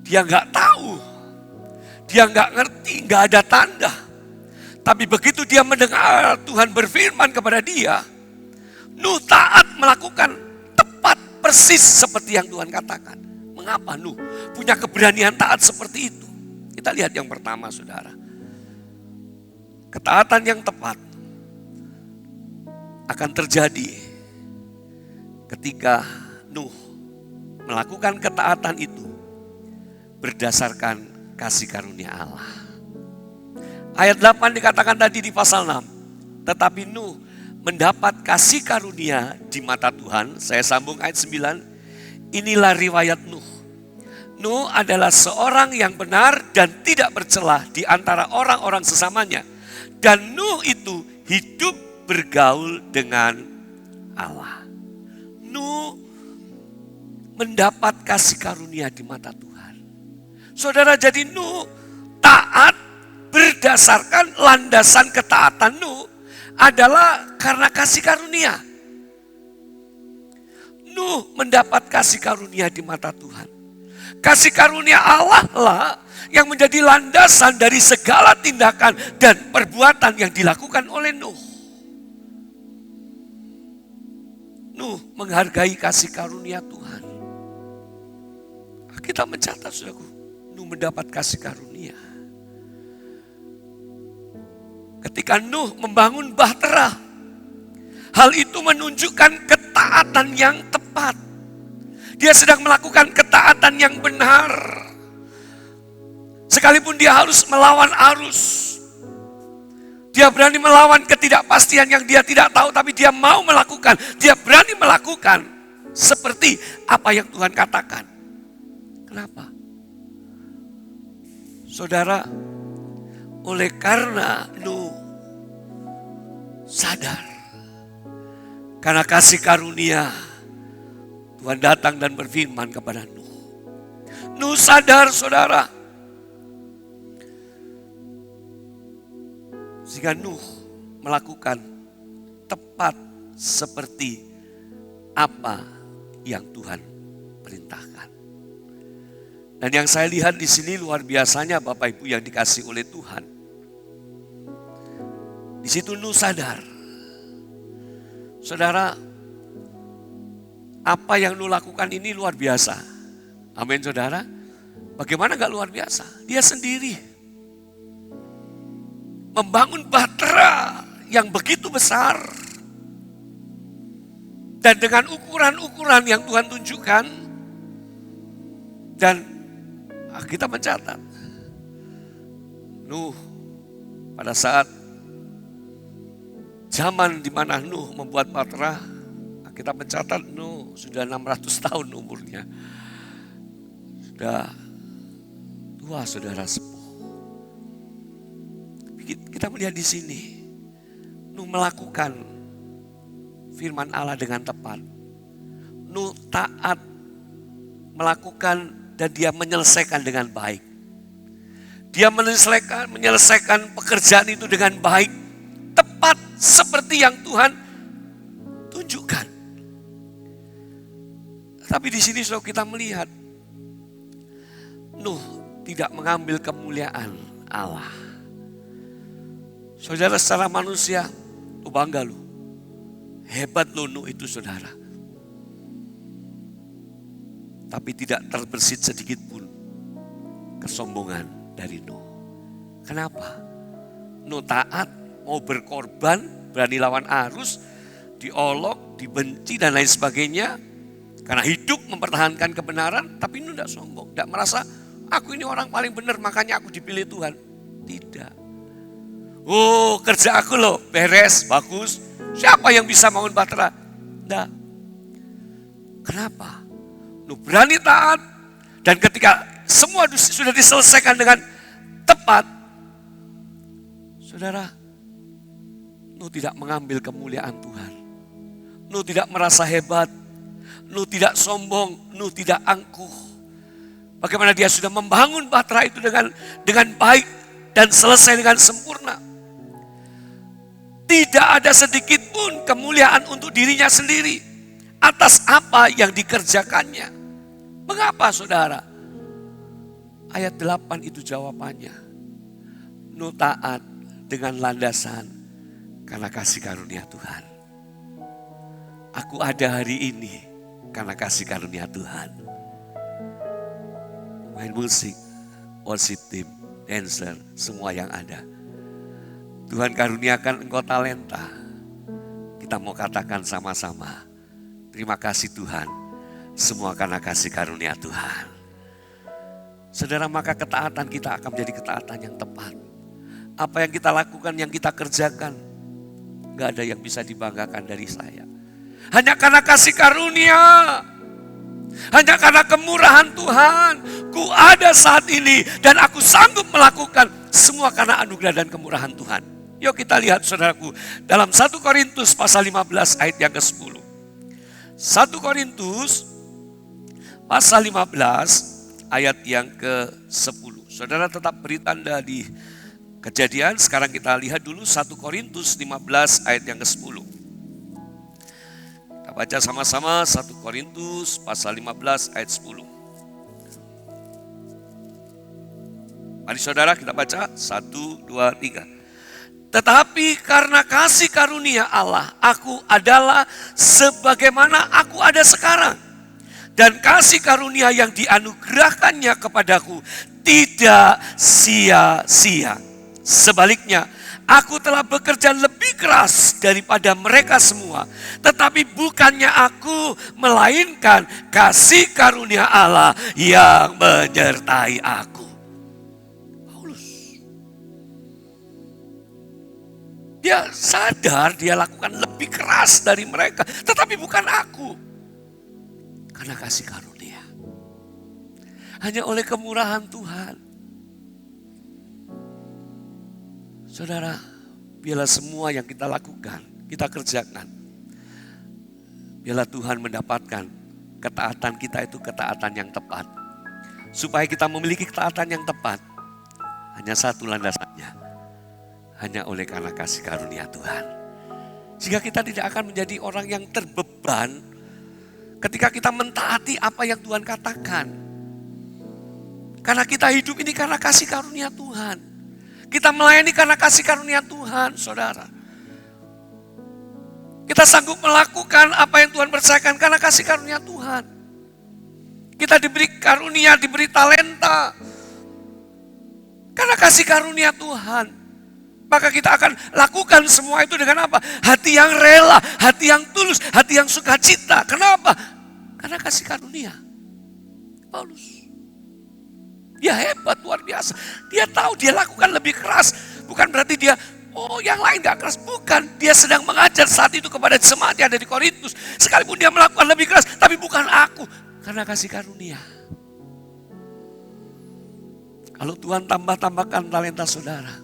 Dia nggak tahu, dia nggak ngerti, nggak ada tanda. Tapi begitu dia mendengar Tuhan berfirman kepada dia, Nuh taat melakukan tepat persis seperti yang Tuhan katakan. Mengapa Nuh punya keberanian taat seperti itu? Kita lihat yang pertama, saudara. Ketaatan yang tepat akan terjadi ketika Nuh melakukan ketaatan itu berdasarkan kasih karunia Allah. Ayat 8 dikatakan tadi di pasal 6. Tetapi Nuh mendapat kasih karunia di mata Tuhan. Saya sambung ayat 9. Inilah riwayat Nuh. Nuh adalah seorang yang benar dan tidak bercelah di antara orang-orang sesamanya. Dan Nuh itu hidup bergaul dengan Allah. Nuh mendapat kasih karunia di mata Tuhan. Saudara, jadi Nuh taat berdasarkan landasan ketaatan Nuh adalah karena kasih karunia. Nuh mendapat kasih karunia di mata Tuhan. Kasih karunia Allah lah yang menjadi landasan dari segala tindakan dan perbuatan yang dilakukan oleh Nuh. Nuh menghargai kasih karunia Tuhan. Kita mencatat, saudaraku, Nuh mendapat kasih karunia. Ketika Nuh membangun bahtera, hal itu menunjukkan ketaatan yang tepat. Dia sedang melakukan ketaatan yang benar. Sekalipun dia harus melawan arus. Dia berani melawan ketidakpastian yang dia tidak tahu, tapi dia mau melakukan. Dia berani melakukan seperti apa yang Tuhan katakan. Kenapa? Saudara, oleh karena Nuh sadar, karena kasih karunia, Tuhan datang dan berfirman kepada Nuh. Nuh sadar, saudara, sehingga Nuh melakukan tepat seperti apa yang Tuhan perintahkan. Dan yang saya lihat di sini luar biasanya Bapak Ibu yang dikasih oleh Tuhan. Di situ Nuh sadar. Saudara, apa yang Nuh lakukan ini luar biasa. Amin, saudara. Bagaimana gak luar biasa? Dia sendiri membangun bahtera yang begitu besar. Dan dengan ukuran-ukuran yang Tuhan tunjukkan. Dan kita mencatat. Nuh, pada saat zaman di mana Nuh membuat bahtera, kita mencatat Nuh sudah 600 tahun umurnya. Sudah tua saudara sepuh. Kita melihat di sini, Nuh melakukan firman Allah dengan tepat. Nuh taat melakukan dan dia menyelesaikan dengan baik. Dia menyelesaikan pekerjaan itu dengan baik, tepat seperti yang Tuhan tunjukkan. Tapi di sini saudara kita melihat Nuh tidak mengambil kemuliaan Allah. Saudara secara manusia, lu bangga lu. Hebat lu Nuh itu saudara. Tapi tidak terbersit sedikit pun kesombongan dari Nuh. Kenapa? Nuh taat, mau berkorban, berani lawan arus, diolok, dibenci dan lain sebagainya. Karena hidup mempertahankan kebenaran, tapi Nuh tidak sombong. Tidak merasa, aku ini orang paling benar makanya aku dipilih Tuhan. Tidak. Oh, kerja aku loh, beres, bagus. Siapa yang bisa bangun bahtera? Tidak. Kenapa? Nuh berani taat. Dan ketika semua sudah diselesaikan dengan tepat, saudara, Nuh tidak mengambil kemuliaan Tuhan. Nuh tidak merasa hebat. Nuh tidak sombong. Nuh tidak angkuh. Bagaimana dia sudah membangun bahtera itu dengan baik dan selesai dengan sempurna. Tidak ada sedikit pun kemuliaan untuk dirinya sendiri atas apa yang dikerjakannya. Mengapa saudara? Ayat 8 itu jawabannya. Nuh taat dengan landasan karena kasih karunia Tuhan. Aku ada hari ini karena kasih karunia Tuhan. Main musik, worship team, dancer, semua yang ada. Tuhan karuniakan engkau talenta. Kita mau katakan sama-sama, terima kasih Tuhan. Semua karena kasih karunia Tuhan. Saudara, maka ketaatan kita akan menjadi ketaatan yang tepat. Apa yang kita lakukan, yang kita kerjakan, gak ada yang bisa dibanggakan dari saya. Hanya karena kasih karunia. Hanya karena kemurahan Tuhan. Ku ada saat ini dan aku sanggup melakukan semua karena anugerah dan kemurahan Tuhan. Yuk kita lihat saudaraku. Dalam 1 Korintus pasal 15 ayat yang ke-10. 1 Korintus pasal 15 ayat yang ke-10. Saudara tetap beri tanda di Kejadian. Sekarang kita lihat dulu 1 Korintus 15 ayat yang ke-10. Kita baca sama-sama 1 Korintus pasal 15 ayat 10. Mari saudara kita baca 1, 2, 3. Tetapi karena kasih karunia Allah, aku adalah sebagaimana aku ada sekarang. Dan kasih karunia yang dianugerahkannya kepadaku tidak sia-sia. Sebaliknya, aku telah bekerja lebih keras daripada mereka semua. Tetapi bukannya aku, melainkan kasih karunia Allah yang menyertai aku. Dia sadar dia lakukan lebih keras dari mereka. Tetapi bukan aku. Karena kasih karunia. Hanya oleh kemurahan Tuhan. Saudara, biarlah semua yang kita lakukan, kita kerjakan. Biarlah Tuhan mendapatkan ketaatan kita itu ketaatan yang tepat. Supaya kita memiliki ketaatan yang tepat. Hanya satu landasannya. Hanya oleh karena kasih karunia Tuhan. Sehingga kita tidak akan menjadi orang yang terbeban ketika kita mentaati apa yang Tuhan katakan. Karena kita hidup ini karena kasih karunia Tuhan. Kita melayani karena kasih karunia Tuhan, saudara. Kita sanggup melakukan apa yang Tuhan percayakan karena kasih karunia Tuhan. Kita diberi karunia, diberi talenta. Karena kasih karunia Tuhan. Maka kita akan lakukan semua itu dengan apa? Hati yang rela, hati yang tulus, hati yang sukacita. Kenapa? Karena kasih karunia. Paulus. Dia hebat, luar biasa. Dia tahu dia lakukan lebih keras. Bukan berarti dia, yang lain gak keras. Bukan, dia sedang mengajar saat itu kepada jemaat yang ada di Korintus. Sekalipun dia melakukan lebih keras, tapi bukan aku. Karena kasih karunia. Kalau Tuhan tambahkan talenta saudara,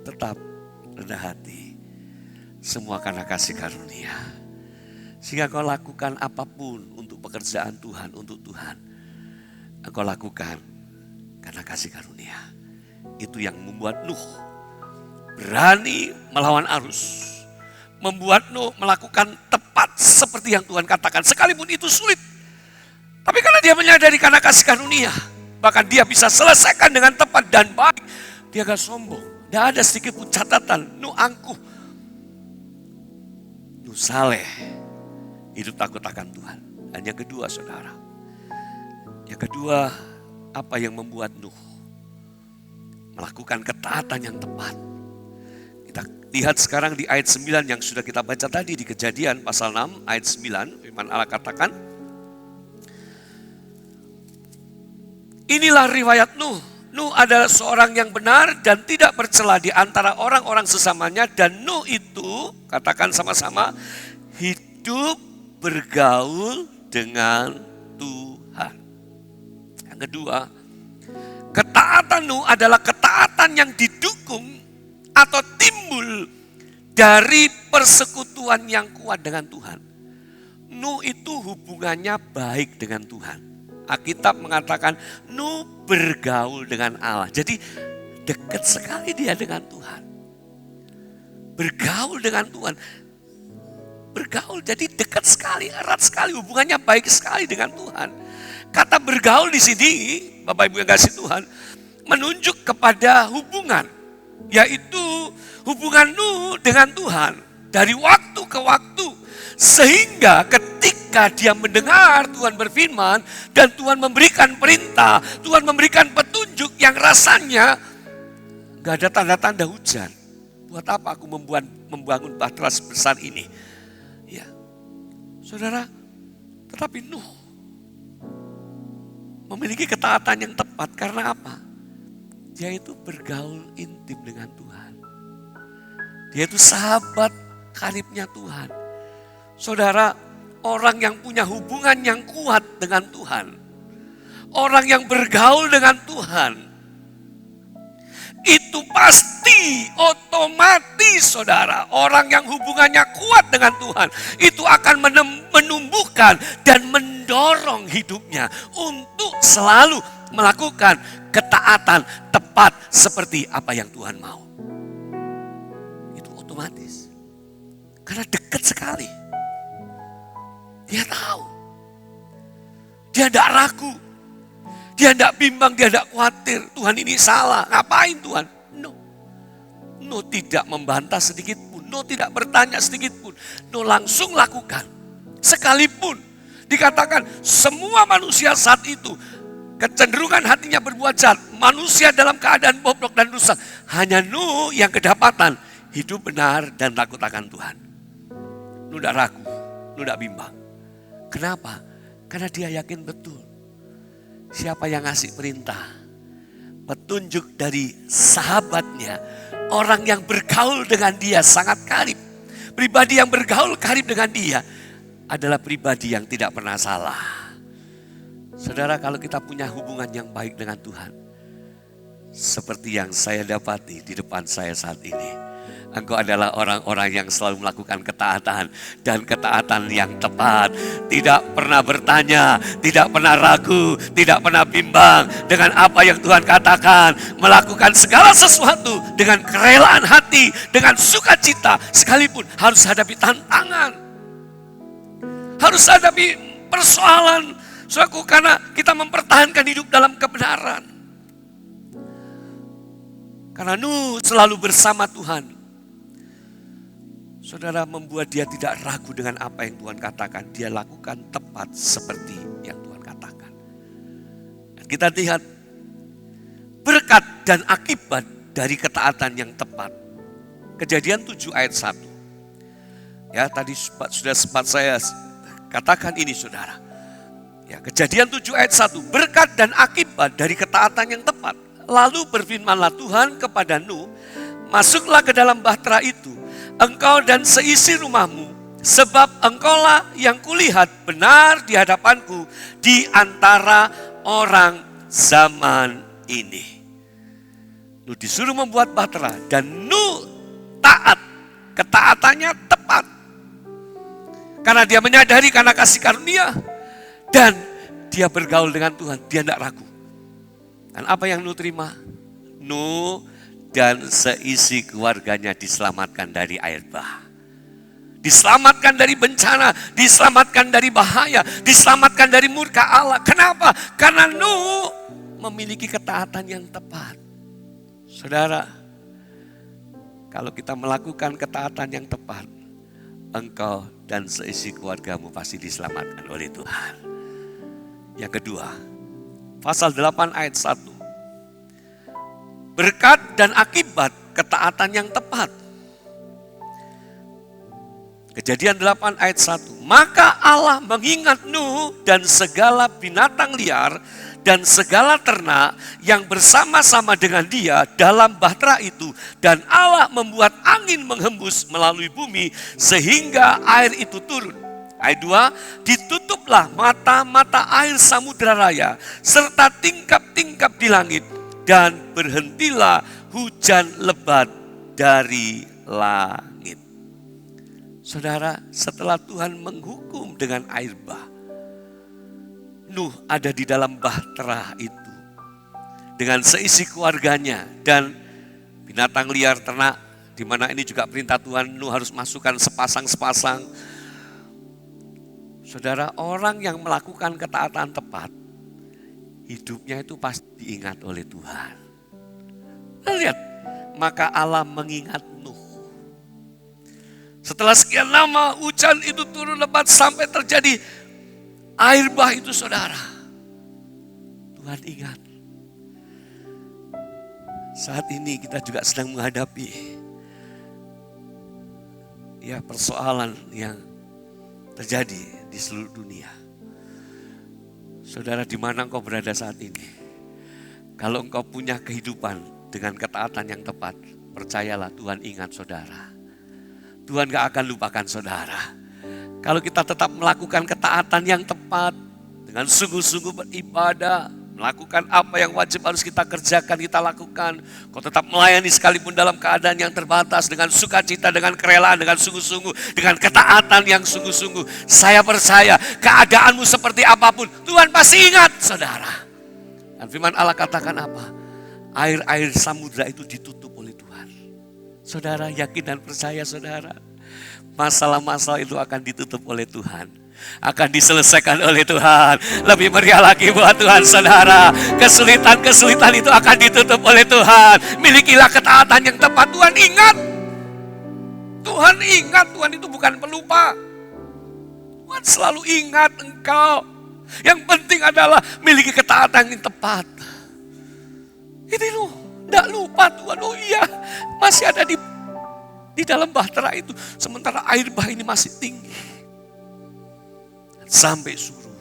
tetap rendah hati. Semua karena kasih karunia. Sehingga kau lakukan apapun untuk pekerjaan Tuhan, untuk Tuhan. Engkau lakukan karena kasih karunia. Itu yang membuat Nuh berani melawan arus. Membuat Nuh melakukan tepat seperti yang Tuhan katakan. Sekalipun itu sulit. Tapi karena dia menyadari karena kasih karunia. Bahkan dia bisa selesaikan dengan tepat dan baik. Dia gak sombong. Gak ada sedikit pun catatan. Nuh angkuh. Nuh saleh. Hidup takut akan Tuhan. Dan yang kedua saudara. Yang kedua, apa yang membuat Nuh melakukan ketaatan yang tepat. Kita lihat sekarang di ayat 9 yang sudah kita baca tadi di Kejadian pasal 6 ayat 9. Firman Allah katakan, inilah riwayat Nuh. Nuh adalah seorang yang benar dan tidak bercela di antara orang-orang sesamanya. Dan Nuh itu, katakan sama-sama, hidup bergaul dengan Tuhan. Yang kedua, ketaatan Nuh adalah ketaatan yang didukung atau timbul dari persekutuan yang kuat dengan Tuhan. Nuh itu hubungannya baik dengan Tuhan. Alkitab mengatakan Nuh bergaul dengan Allah. Jadi dekat sekali dia dengan Tuhan. Bergaul dengan Tuhan. Bergaul jadi dekat sekali, erat sekali, hubungannya baik sekali dengan Tuhan. Kata bergaul di sini, Bapak Ibu yang kasih Tuhan, menunjuk kepada hubungan. Yaitu hubungan Nuh dengan Tuhan. Dari waktu ke waktu. Sehingga ketika dia mendengar Tuhan berfirman dan Tuhan memberikan perintah, Tuhan memberikan petunjuk yang rasanya gak ada tanda-tanda hujan. Buat apa aku membangun bahtera sebesar ini? Ya, saudara, tetapi Nuh memiliki ketaatan yang tepat karena apa? Dia itu bergaul intim dengan Tuhan. Dia itu sahabat karibnya Tuhan. Saudara, orang yang punya hubungan yang kuat dengan Tuhan, orang yang bergaul dengan Tuhan, itu pasti otomatis saudara, orang yang hubungannya kuat dengan Tuhan, itu akan menumbuhkan dan mendorong hidupnya untuk selalu melakukan ketaatan tepat seperti apa yang Tuhan mau. Itu otomatis. Karena dekat sekali. Dia tahu. Dia tidak ragu. Dia tidak bimbang, dia tidak khawatir. Tuhan ini salah, ngapain Tuhan? No. No tidak membantah sedikit pun. No tidak bertanya sedikit pun. No langsung lakukan. Sekalipun dikatakan semua manusia saat itu kecenderungan hatinya berbuat jahat. Manusia dalam keadaan bobrok dan rusak. Hanya Nuh yang kedapatan hidup benar dan takut akan Tuhan. Nuh tidak ragu, Nuh tidak bimbang. Kenapa? Karena dia yakin betul. Siapa yang ngasih perintah? Petunjuk dari sahabatnya. Orang yang bergaul dengan dia sangat karib. Pribadi yang bergaul karib dengan dia adalah pribadi yang tidak pernah salah. Saudara, kalau kita punya hubungan yang baik dengan Tuhan, seperti yang saya dapati di depan saya saat ini. Engkau adalah orang-orang yang selalu melakukan ketaatan dan ketaatan yang tepat. Tidak pernah bertanya, tidak pernah ragu, tidak pernah bimbang dengan apa yang Tuhan katakan. Melakukan segala sesuatu dengan kerelaan hati, dengan sukacita. Sekalipun harus hadapi tantangan. Harus hadapi persoalan. Saudaraku, karena kita mempertahankan hidup dalam kebenaran. Karena Nuh selalu bersama Tuhan. Saudara, membuat dia tidak ragu dengan apa yang Tuhan katakan. Dia lakukan tepat seperti yang Tuhan katakan. Kita lihat berkat dan akibat dari ketaatan yang tepat. Kejadian 7 ayat 1. Ya, tadi sudah sempat saya katakan ini saudara. Ya, Kejadian 7 ayat 1, berkat dan akibat dari ketaatan yang tepat. Lalu berfirmanlah Tuhan kepada Nuh, masuklah ke dalam bahtera itu, engkau dan seisi rumahmu, sebab engkaulah yang kulihat benar di hadapanku di antara orang zaman ini. Nuh disuruh membuat bahtera dan Nuh taat, ketaatannya tepat. Karena dia menyadari karena kasih karunia dan dia bergaul dengan Tuhan, dia tidak ragu. Dan apa yang Nuh terima? Nuh dan seisi keluarganya diselamatkan dari air bah. Diselamatkan dari bencana, diselamatkan dari bahaya, diselamatkan dari murka Allah. Kenapa? Karena Nuh memiliki ketaatan yang tepat. Saudara, kalau kita melakukan ketaatan yang tepat, engkau dan seisi keluargamu pasti diselamatkan oleh Tuhan. Yang kedua, pasal 8 ayat 1. Berkat dan akibat ketaatan yang tepat. Kejadian 8 ayat 1. Maka Allah mengingat Nuh dan segala binatang liar dan segala ternak yang bersama-sama dengan dia dalam bahtera itu. Dan Allah membuat angin menghembus melalui bumi sehingga air itu turun. Ayat 2, ditutuplah mata-mata air samudera raya serta tingkap-tingkap di langit dan berhentilah hujan lebat dari langit. Saudara, setelah Tuhan menghukum dengan air bah, Nuh ada di dalam bahtera itu dengan seisi keluarganya dan binatang liar ternak, di mana ini juga perintah Tuhan, Nuh harus masukkan sepasang-sepasang. Saudara, orang yang melakukan ketaatan tepat, hidupnya itu pasti diingat oleh Tuhan. Lihat, maka Allah mengingat Nuh. Setelah sekian lama hujan itu turun lebat sampai terjadi air bah itu saudara. Tuhan ingat. Saat ini kita juga sedang menghadapi persoalan yang terjadi di seluruh dunia. Saudara, di mana engkau berada saat ini? Kalau engkau punya kehidupan dengan ketaatan yang tepat, percayalah Tuhan ingat saudara. Tuhan gak akan lupakan saudara. Kalau kita tetap melakukan ketaatan yang tepat, dengan sungguh-sungguh beribadah, melakukan apa yang wajib harus kita kerjakan, kita lakukan. Kau tetap melayani sekalipun dalam keadaan yang terbatas, dengan sukacita, dengan kerelaan, dengan sungguh-sungguh, dengan ketaatan yang sungguh-sungguh. Saya percaya keadaanmu seperti apapun, Tuhan pasti ingat saudara. Dan firman Allah katakan apa? Air-air samudra itu ditutup oleh Tuhan. Saudara yakin dan percaya saudara, masalah-masalah itu akan ditutup oleh Tuhan, akan diselesaikan oleh Tuhan. Lebih meriah lagi buat Tuhan saudara, kesulitan-kesulitan itu akan ditutup oleh Tuhan. Milikilah ketaatan yang tepat. Tuhan ingat. Tuhan ingat, Tuhan itu bukan pelupa. Tuhan selalu ingat engkau. Yang penting adalah miliki ketaatan yang tepat. Ini loh, tidak lupa Tuhan. Oh iya, masih ada di dalam bahtera itu. Sementara air bah ini masih tinggi. Sampai surut.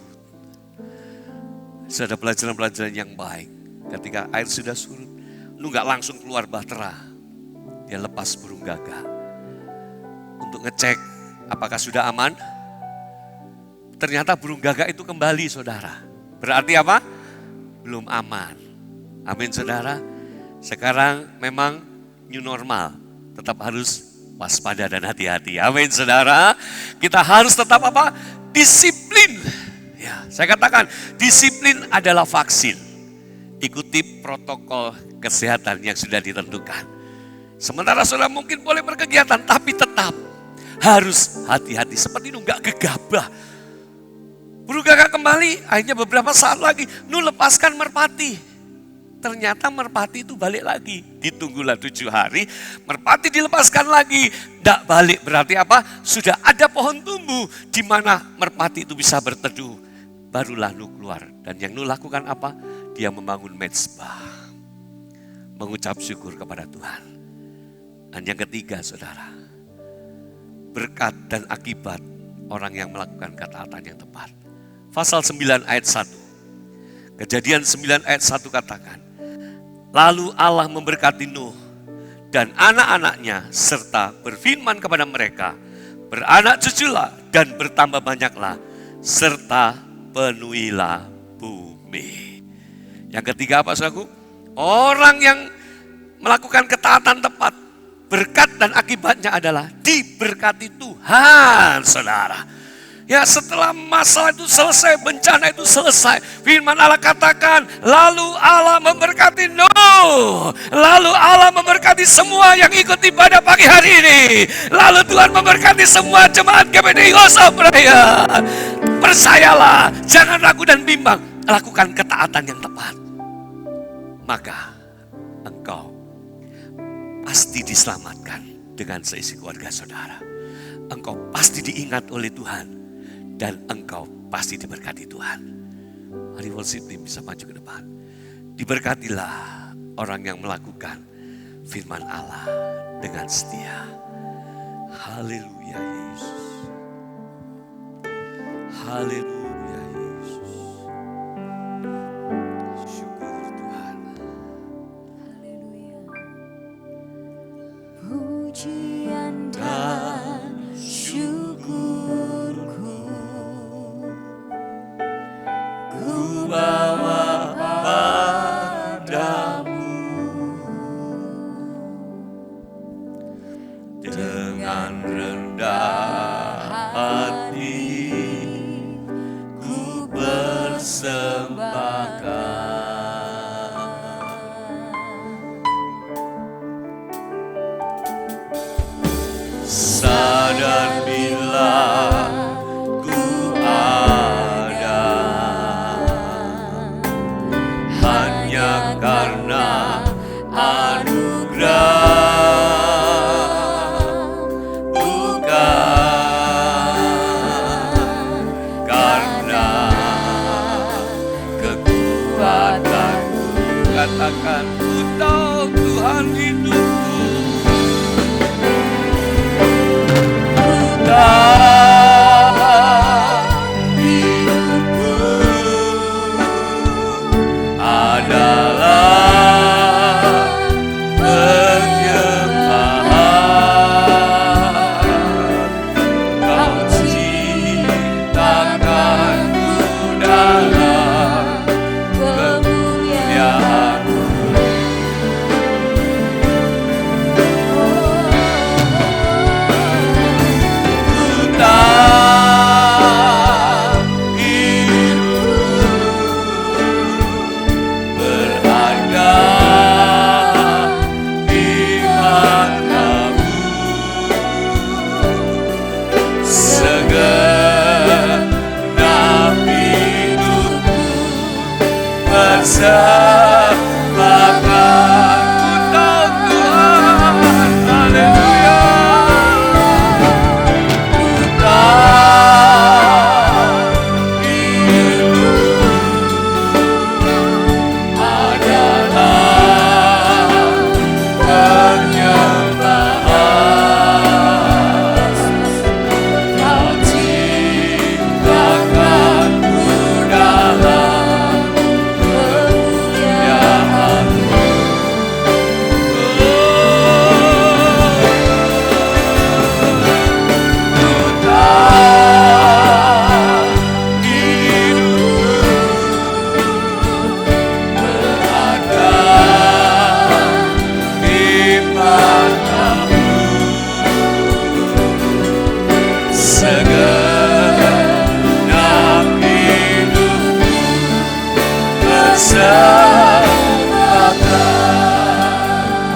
Sudah pelajaran-pelajaran yang baik. Ketika air sudah surut, lu gak langsung keluar bahtera. Dia lepas burung gagak. Untuk ngecek apakah sudah aman. Ternyata burung gagak itu kembali saudara. Berarti apa? Belum aman. Amin saudara. Sekarang memang new normal. Tetap harus waspada dan hati-hati. Amin saudara. Kita harus tetap apa? Disiplin. Ya, saya katakan disiplin adalah vaksin. Ikuti protokol kesehatan yang sudah ditentukan. Sementara saudara mungkin boleh berkegiatan, tapi tetap harus hati-hati. Seperti itu, gak gegabah. Burung gagak kembali, akhirnya beberapa saat lagi, Nuh lepaskan merpati. Ternyata merpati itu balik lagi. Ditunggulah 7 hari, merpati dilepaskan lagi. Tidak balik, berarti apa? Sudah ada pohon tumbuh di mana merpati itu bisa berteduh. barulah Nuh keluar. Dan yang Nuh lakukan apa? Dia membangun mezbah, mengucap syukur kepada Tuhan. Dan yang ketiga, saudara, berkat dan akibat orang yang melakukan ketaatan yang tepat. Pasal 9 ayat 1. Kejadian 9 ayat 1 katakan, lalu Allah memberkati Nuh dan anak-anaknya serta berfirman kepada mereka, beranak cuculah dan bertambah banyaklah, serta penuhilah bumi. Yang ketiga apa, saudaraku? Orang yang melakukan ketaatan tepat, berkat dan akibatnya adalah diberkati Tuhan, saudara. Ya, setelah masalah itu selesai, bencana itu selesai, firman Allah katakan, lalu Allah memberkati Nuh, lalu Allah memberkati semua yang ikut ibadah pagi hari ini, lalu Tuhan memberkati semua jemaat GBD Yosef Raya. Percayalah, jangan ragu dan bimbang, lakukan ketaatan yang tepat, maka engkau pasti diselamatkan dengan seisi keluarga saudara. Engkau pasti diingat oleh Tuhan dan engkau pasti diberkati Tuhan. Mari worship team bisa maju ke depan. Diberkatilah orang yang melakukan firman Allah dengan setia. Haleluya Yesus. Haleluya Yesus. Syukur Tuhan. Haleluya. Pujian dan syukurku ku bawa padamu Dengan rendah hati ku persembahkan. Sadar bila ku ada hanya karena anugerah, bukan karena kekuatanku. Katakan, ku tahu Tuhan hidupku, hidupku adalah penyembahan. Kau ciptakanku dalam kemuliaan-Mu.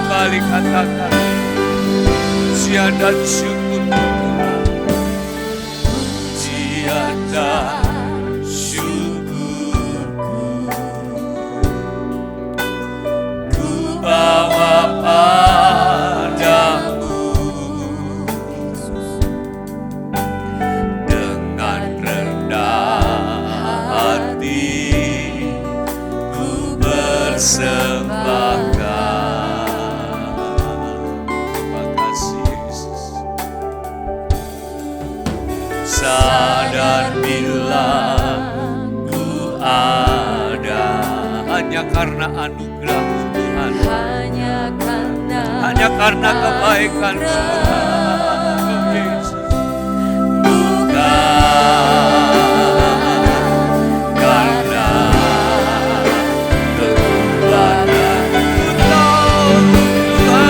Kembali katakan pujian dan syukur Tuhan. Pujian dan syukurku ku bawa padamu dengan rendah hati. sadar bila ku ada hanya karena anugerah Tuhan, hanya karena kebaikan Tuhan. Oh Yesus, bukan karena kekuatan ku tahu Tuhan,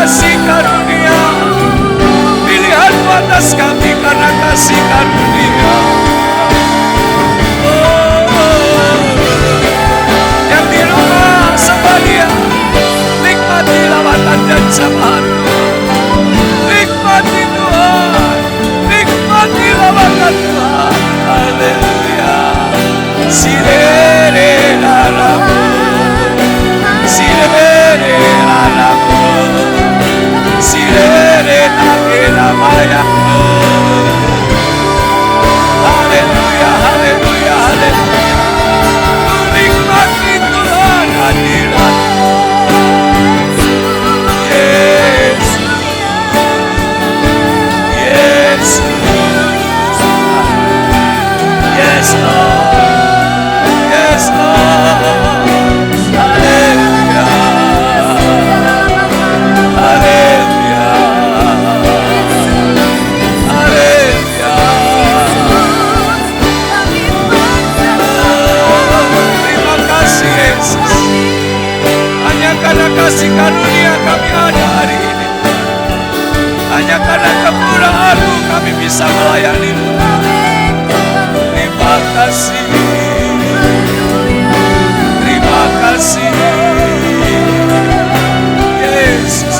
kasih karunia, pilihan-Mu atas kami karena kasih karunia. Yang di rumah sembah Dia, nikmati lawatan dan jamahan Tuhan. Nikmati Tuhan, nikmati lawatan Tuhan. Haleluya. Sirene lalamu, sirene lalamu, sirene nakela mayamu. Haleluya, haleluya, haleluya. Nikmati Tuhan hadirat. Yesus, Yesus, yes Lord, yes Lord. Haleluya, haleluya, haleluya. Terima kasih Yesus, hanya karena kasih karunia kami ada hari ini. Hanya karena kemurahan-Mu kami bisa melayani-Mu. Terima kasih, terima kasih Yesus.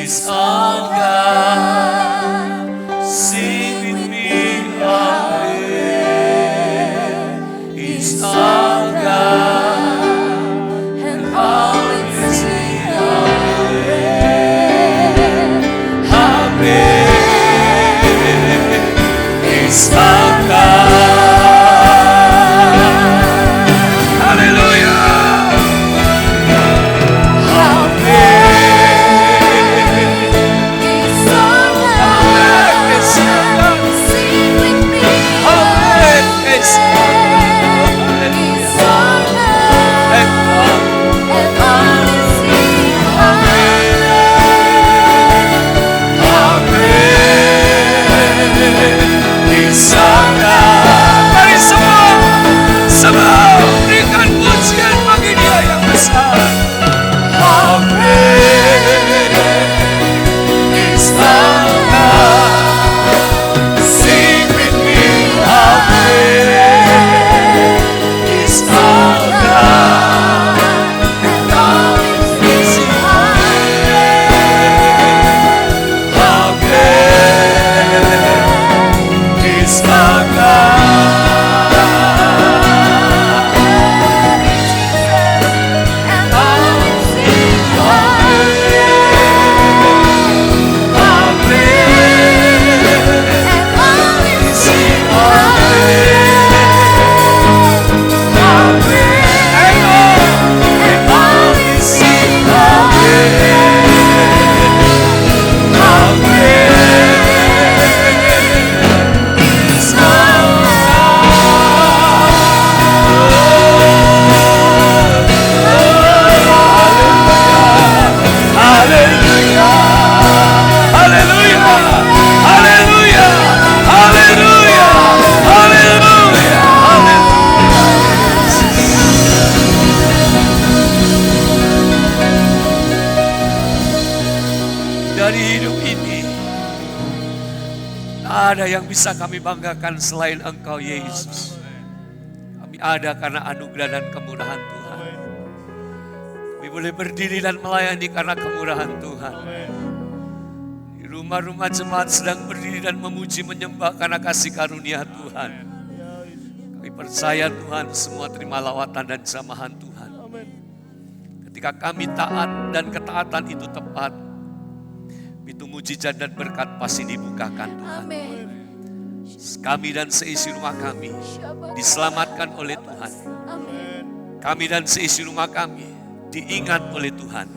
is our God. Sing with me, Amen. Is our God, And all is sing Amen. Is our God. Hallelujah. Mari semua berikan pujian bagi Dia yang besar. Amen. Is our God. Sing with me, Amen. Is our God. And all is Amen. Amen. Is our God. Dari hidup ini ada yang bisa kami banggakan selain Engkau, Yesus. Kami ada karena anugerah dan kemurahan Tuhan. Kami boleh berdiri dan melayani karena kemurahan Tuhan. Di rumah-rumah jemaat sedang berdiri dan memuji menyembah karena kasih karunia Tuhan. Kami percaya Tuhan, semua terima lawatan dan jamahan Tuhan. Ketika kami taat dan ketaatan itu tepat, pintu mujizat dan berkat pasti dibukakan Tuhan. Amin. Kami dan seisi rumah kami diselamatkan oleh Tuhan. Amin. Kami dan seisi rumah kami diingat oleh Tuhan.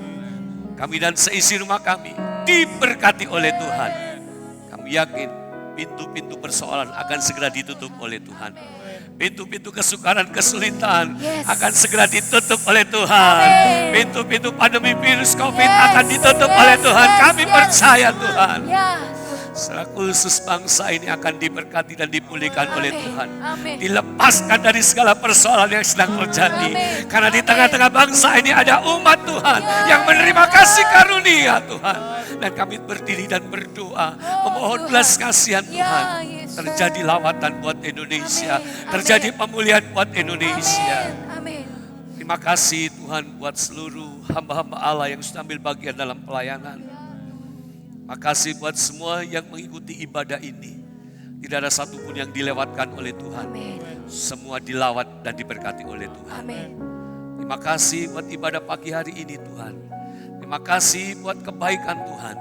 Kami dan seisi rumah kami diberkati oleh Tuhan. Kami yakin pintu-pintu persoalan akan segera ditutup oleh Tuhan. Pintu-pintu kesukaran, kesulitan akan segera ditutup oleh Tuhan. Pintu-pintu pandemi virus COVID akan ditutup oleh Tuhan. Kami percaya Tuhan. Secara khusus bangsa ini akan diberkati dan dipulihkan oleh Tuhan. Dilepaskan dari segala persoalan yang sedang terjadi. Karena di tengah-tengah bangsa ini ada umat Tuhan yang menerima kasih karunia Tuhan. Dan kami berdiri dan berdoa memohon belas kasihan Tuhan. Terjadi lawatan buat Indonesia. Terjadi pemulihan buat Indonesia. Terima kasih Tuhan buat seluruh hamba-hamba Allah yang sudah ambil bagian dalam pelayanan. Makasih buat semua yang mengikuti ibadah ini. Tidak ada satupun yang dilewatkan oleh Tuhan. Semua dilawat dan diberkati oleh Tuhan. Terima kasih buat ibadah pagi hari ini Tuhan. Terima kasih buat kebaikan Tuhan.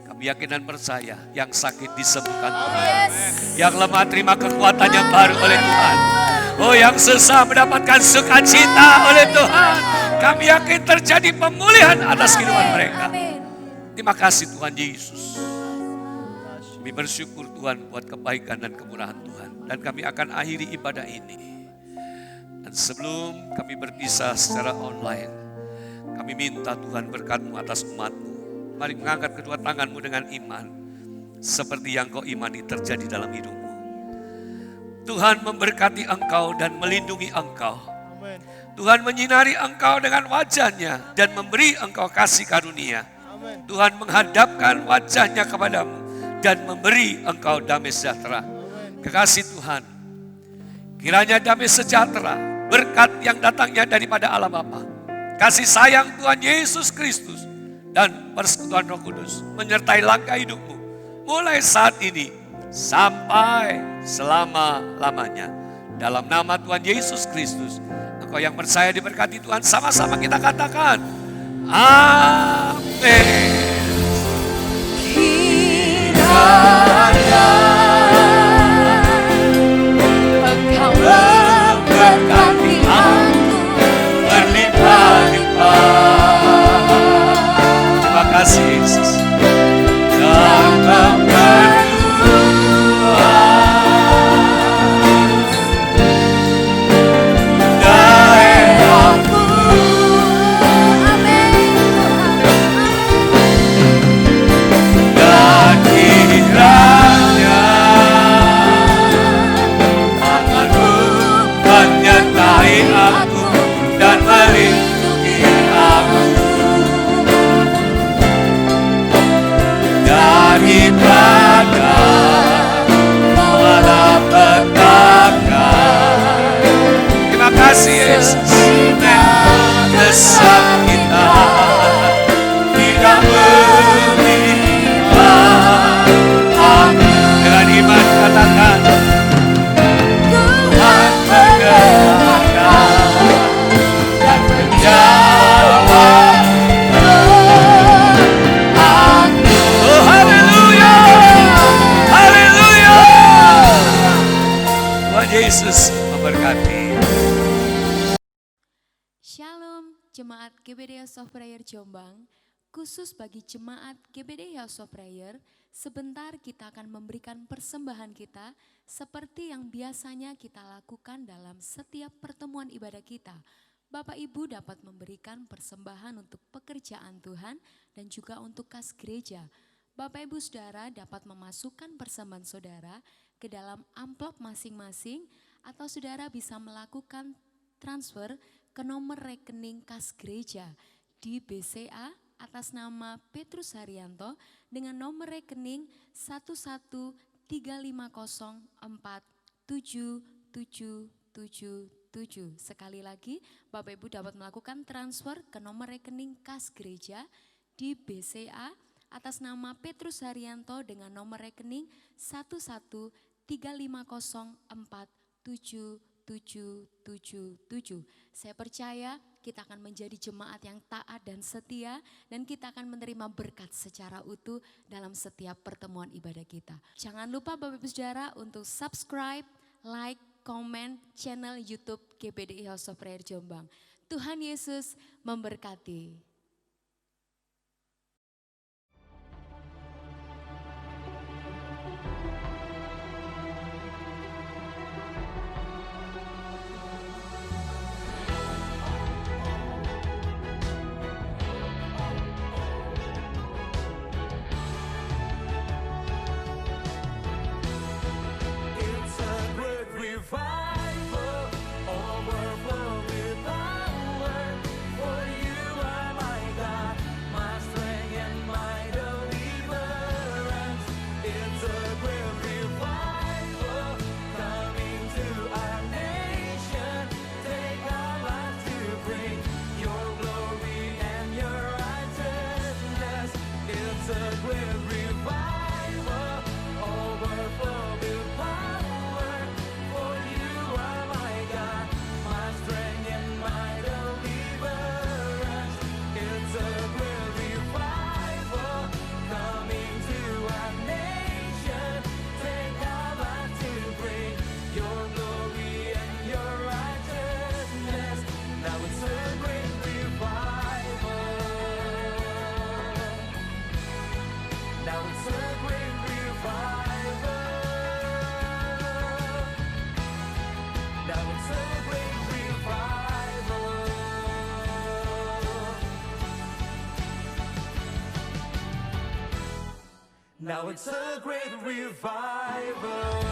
Kami yakin dan percaya yang sakit disembuhkan Tuhan. Yang lemah terima kekuatan yang baru oleh Tuhan. Oh, yang susah mendapatkan sukacita oleh Tuhan. Kami yakin terjadi pemulihan atas kehidupan mereka. Terima kasih Tuhan Yesus. Kami bersyukur Tuhan buat kebaikan dan kemurahan Tuhan. Dan kami akan akhiri ibadah ini. Dan sebelum kami berpisah secara online, kami minta Tuhan berkat-Mu atas umat-Mu. Mari mengangkat kedua tangan-Mu dengan iman. Seperti yang Kau imani terjadi dalam hidup-Mu. Tuhan memberkati engkau dan melindungi engkau. Tuhan menyinari engkau dengan wajah-Nya dan memberi engkau kasih karunia. Tuhan menghadapkan wajah-Nya kepadamu dan memberi engkau damai sejahtera. Kekasih Tuhan, kiranya damai sejahtera, berkat yang datangnya daripada Allah Bapa, kasih sayang Tuhan Yesus Kristus, dan persekutuan Roh Kudus menyertai langkah hidupmu mulai saat ini sampai selama-lamanya. Dalam nama Tuhan Yesus Kristus, engkau yang percaya diberkati Tuhan, sama-sama kita katakan amin. Kiranya Engkau memberkati aku berlimpah-limpah. Terima kasih Yesus. Dan daripada malapetaka. Terima kasih Yesus. Mendesak kita tidak berlimpah. Dengan iman katakan Tuhan mendengarkan dan menjawab. Yesus memberkati. Shalom, Jemaat GBD House of Prayer Jombang. Khusus bagi Jemaat GBD House of Prayer, sebentar kita akan memberikan persembahan kita seperti yang biasanya kita lakukan dalam setiap pertemuan ibadah kita. Bapak Ibu dapat memberikan persembahan untuk pekerjaan Tuhan dan juga untuk kas gereja. Bapak Ibu Saudara dapat memasukkan persembahan saudara ke dalam amplop masing-masing atau saudara bisa melakukan transfer ke nomor rekening kas gereja di BCA atas nama Petrus Haryanto dengan nomor rekening 113047777. Sekali lagi Bapak Ibu dapat melakukan transfer ke nomor rekening kas gereja di BCA atas nama Petrus Haryanto dengan nomor rekening 113047777. Saya percaya kita akan menjadi jemaat yang taat dan setia dan kita akan menerima berkat secara utuh dalam setiap pertemuan ibadah kita. Jangan lupa Bapak Ibu Saudara untuk subscribe, like, komen channel YouTube GBD House of Prayer Jombang. Tuhan Yesus memberkati. Now it's a great revival.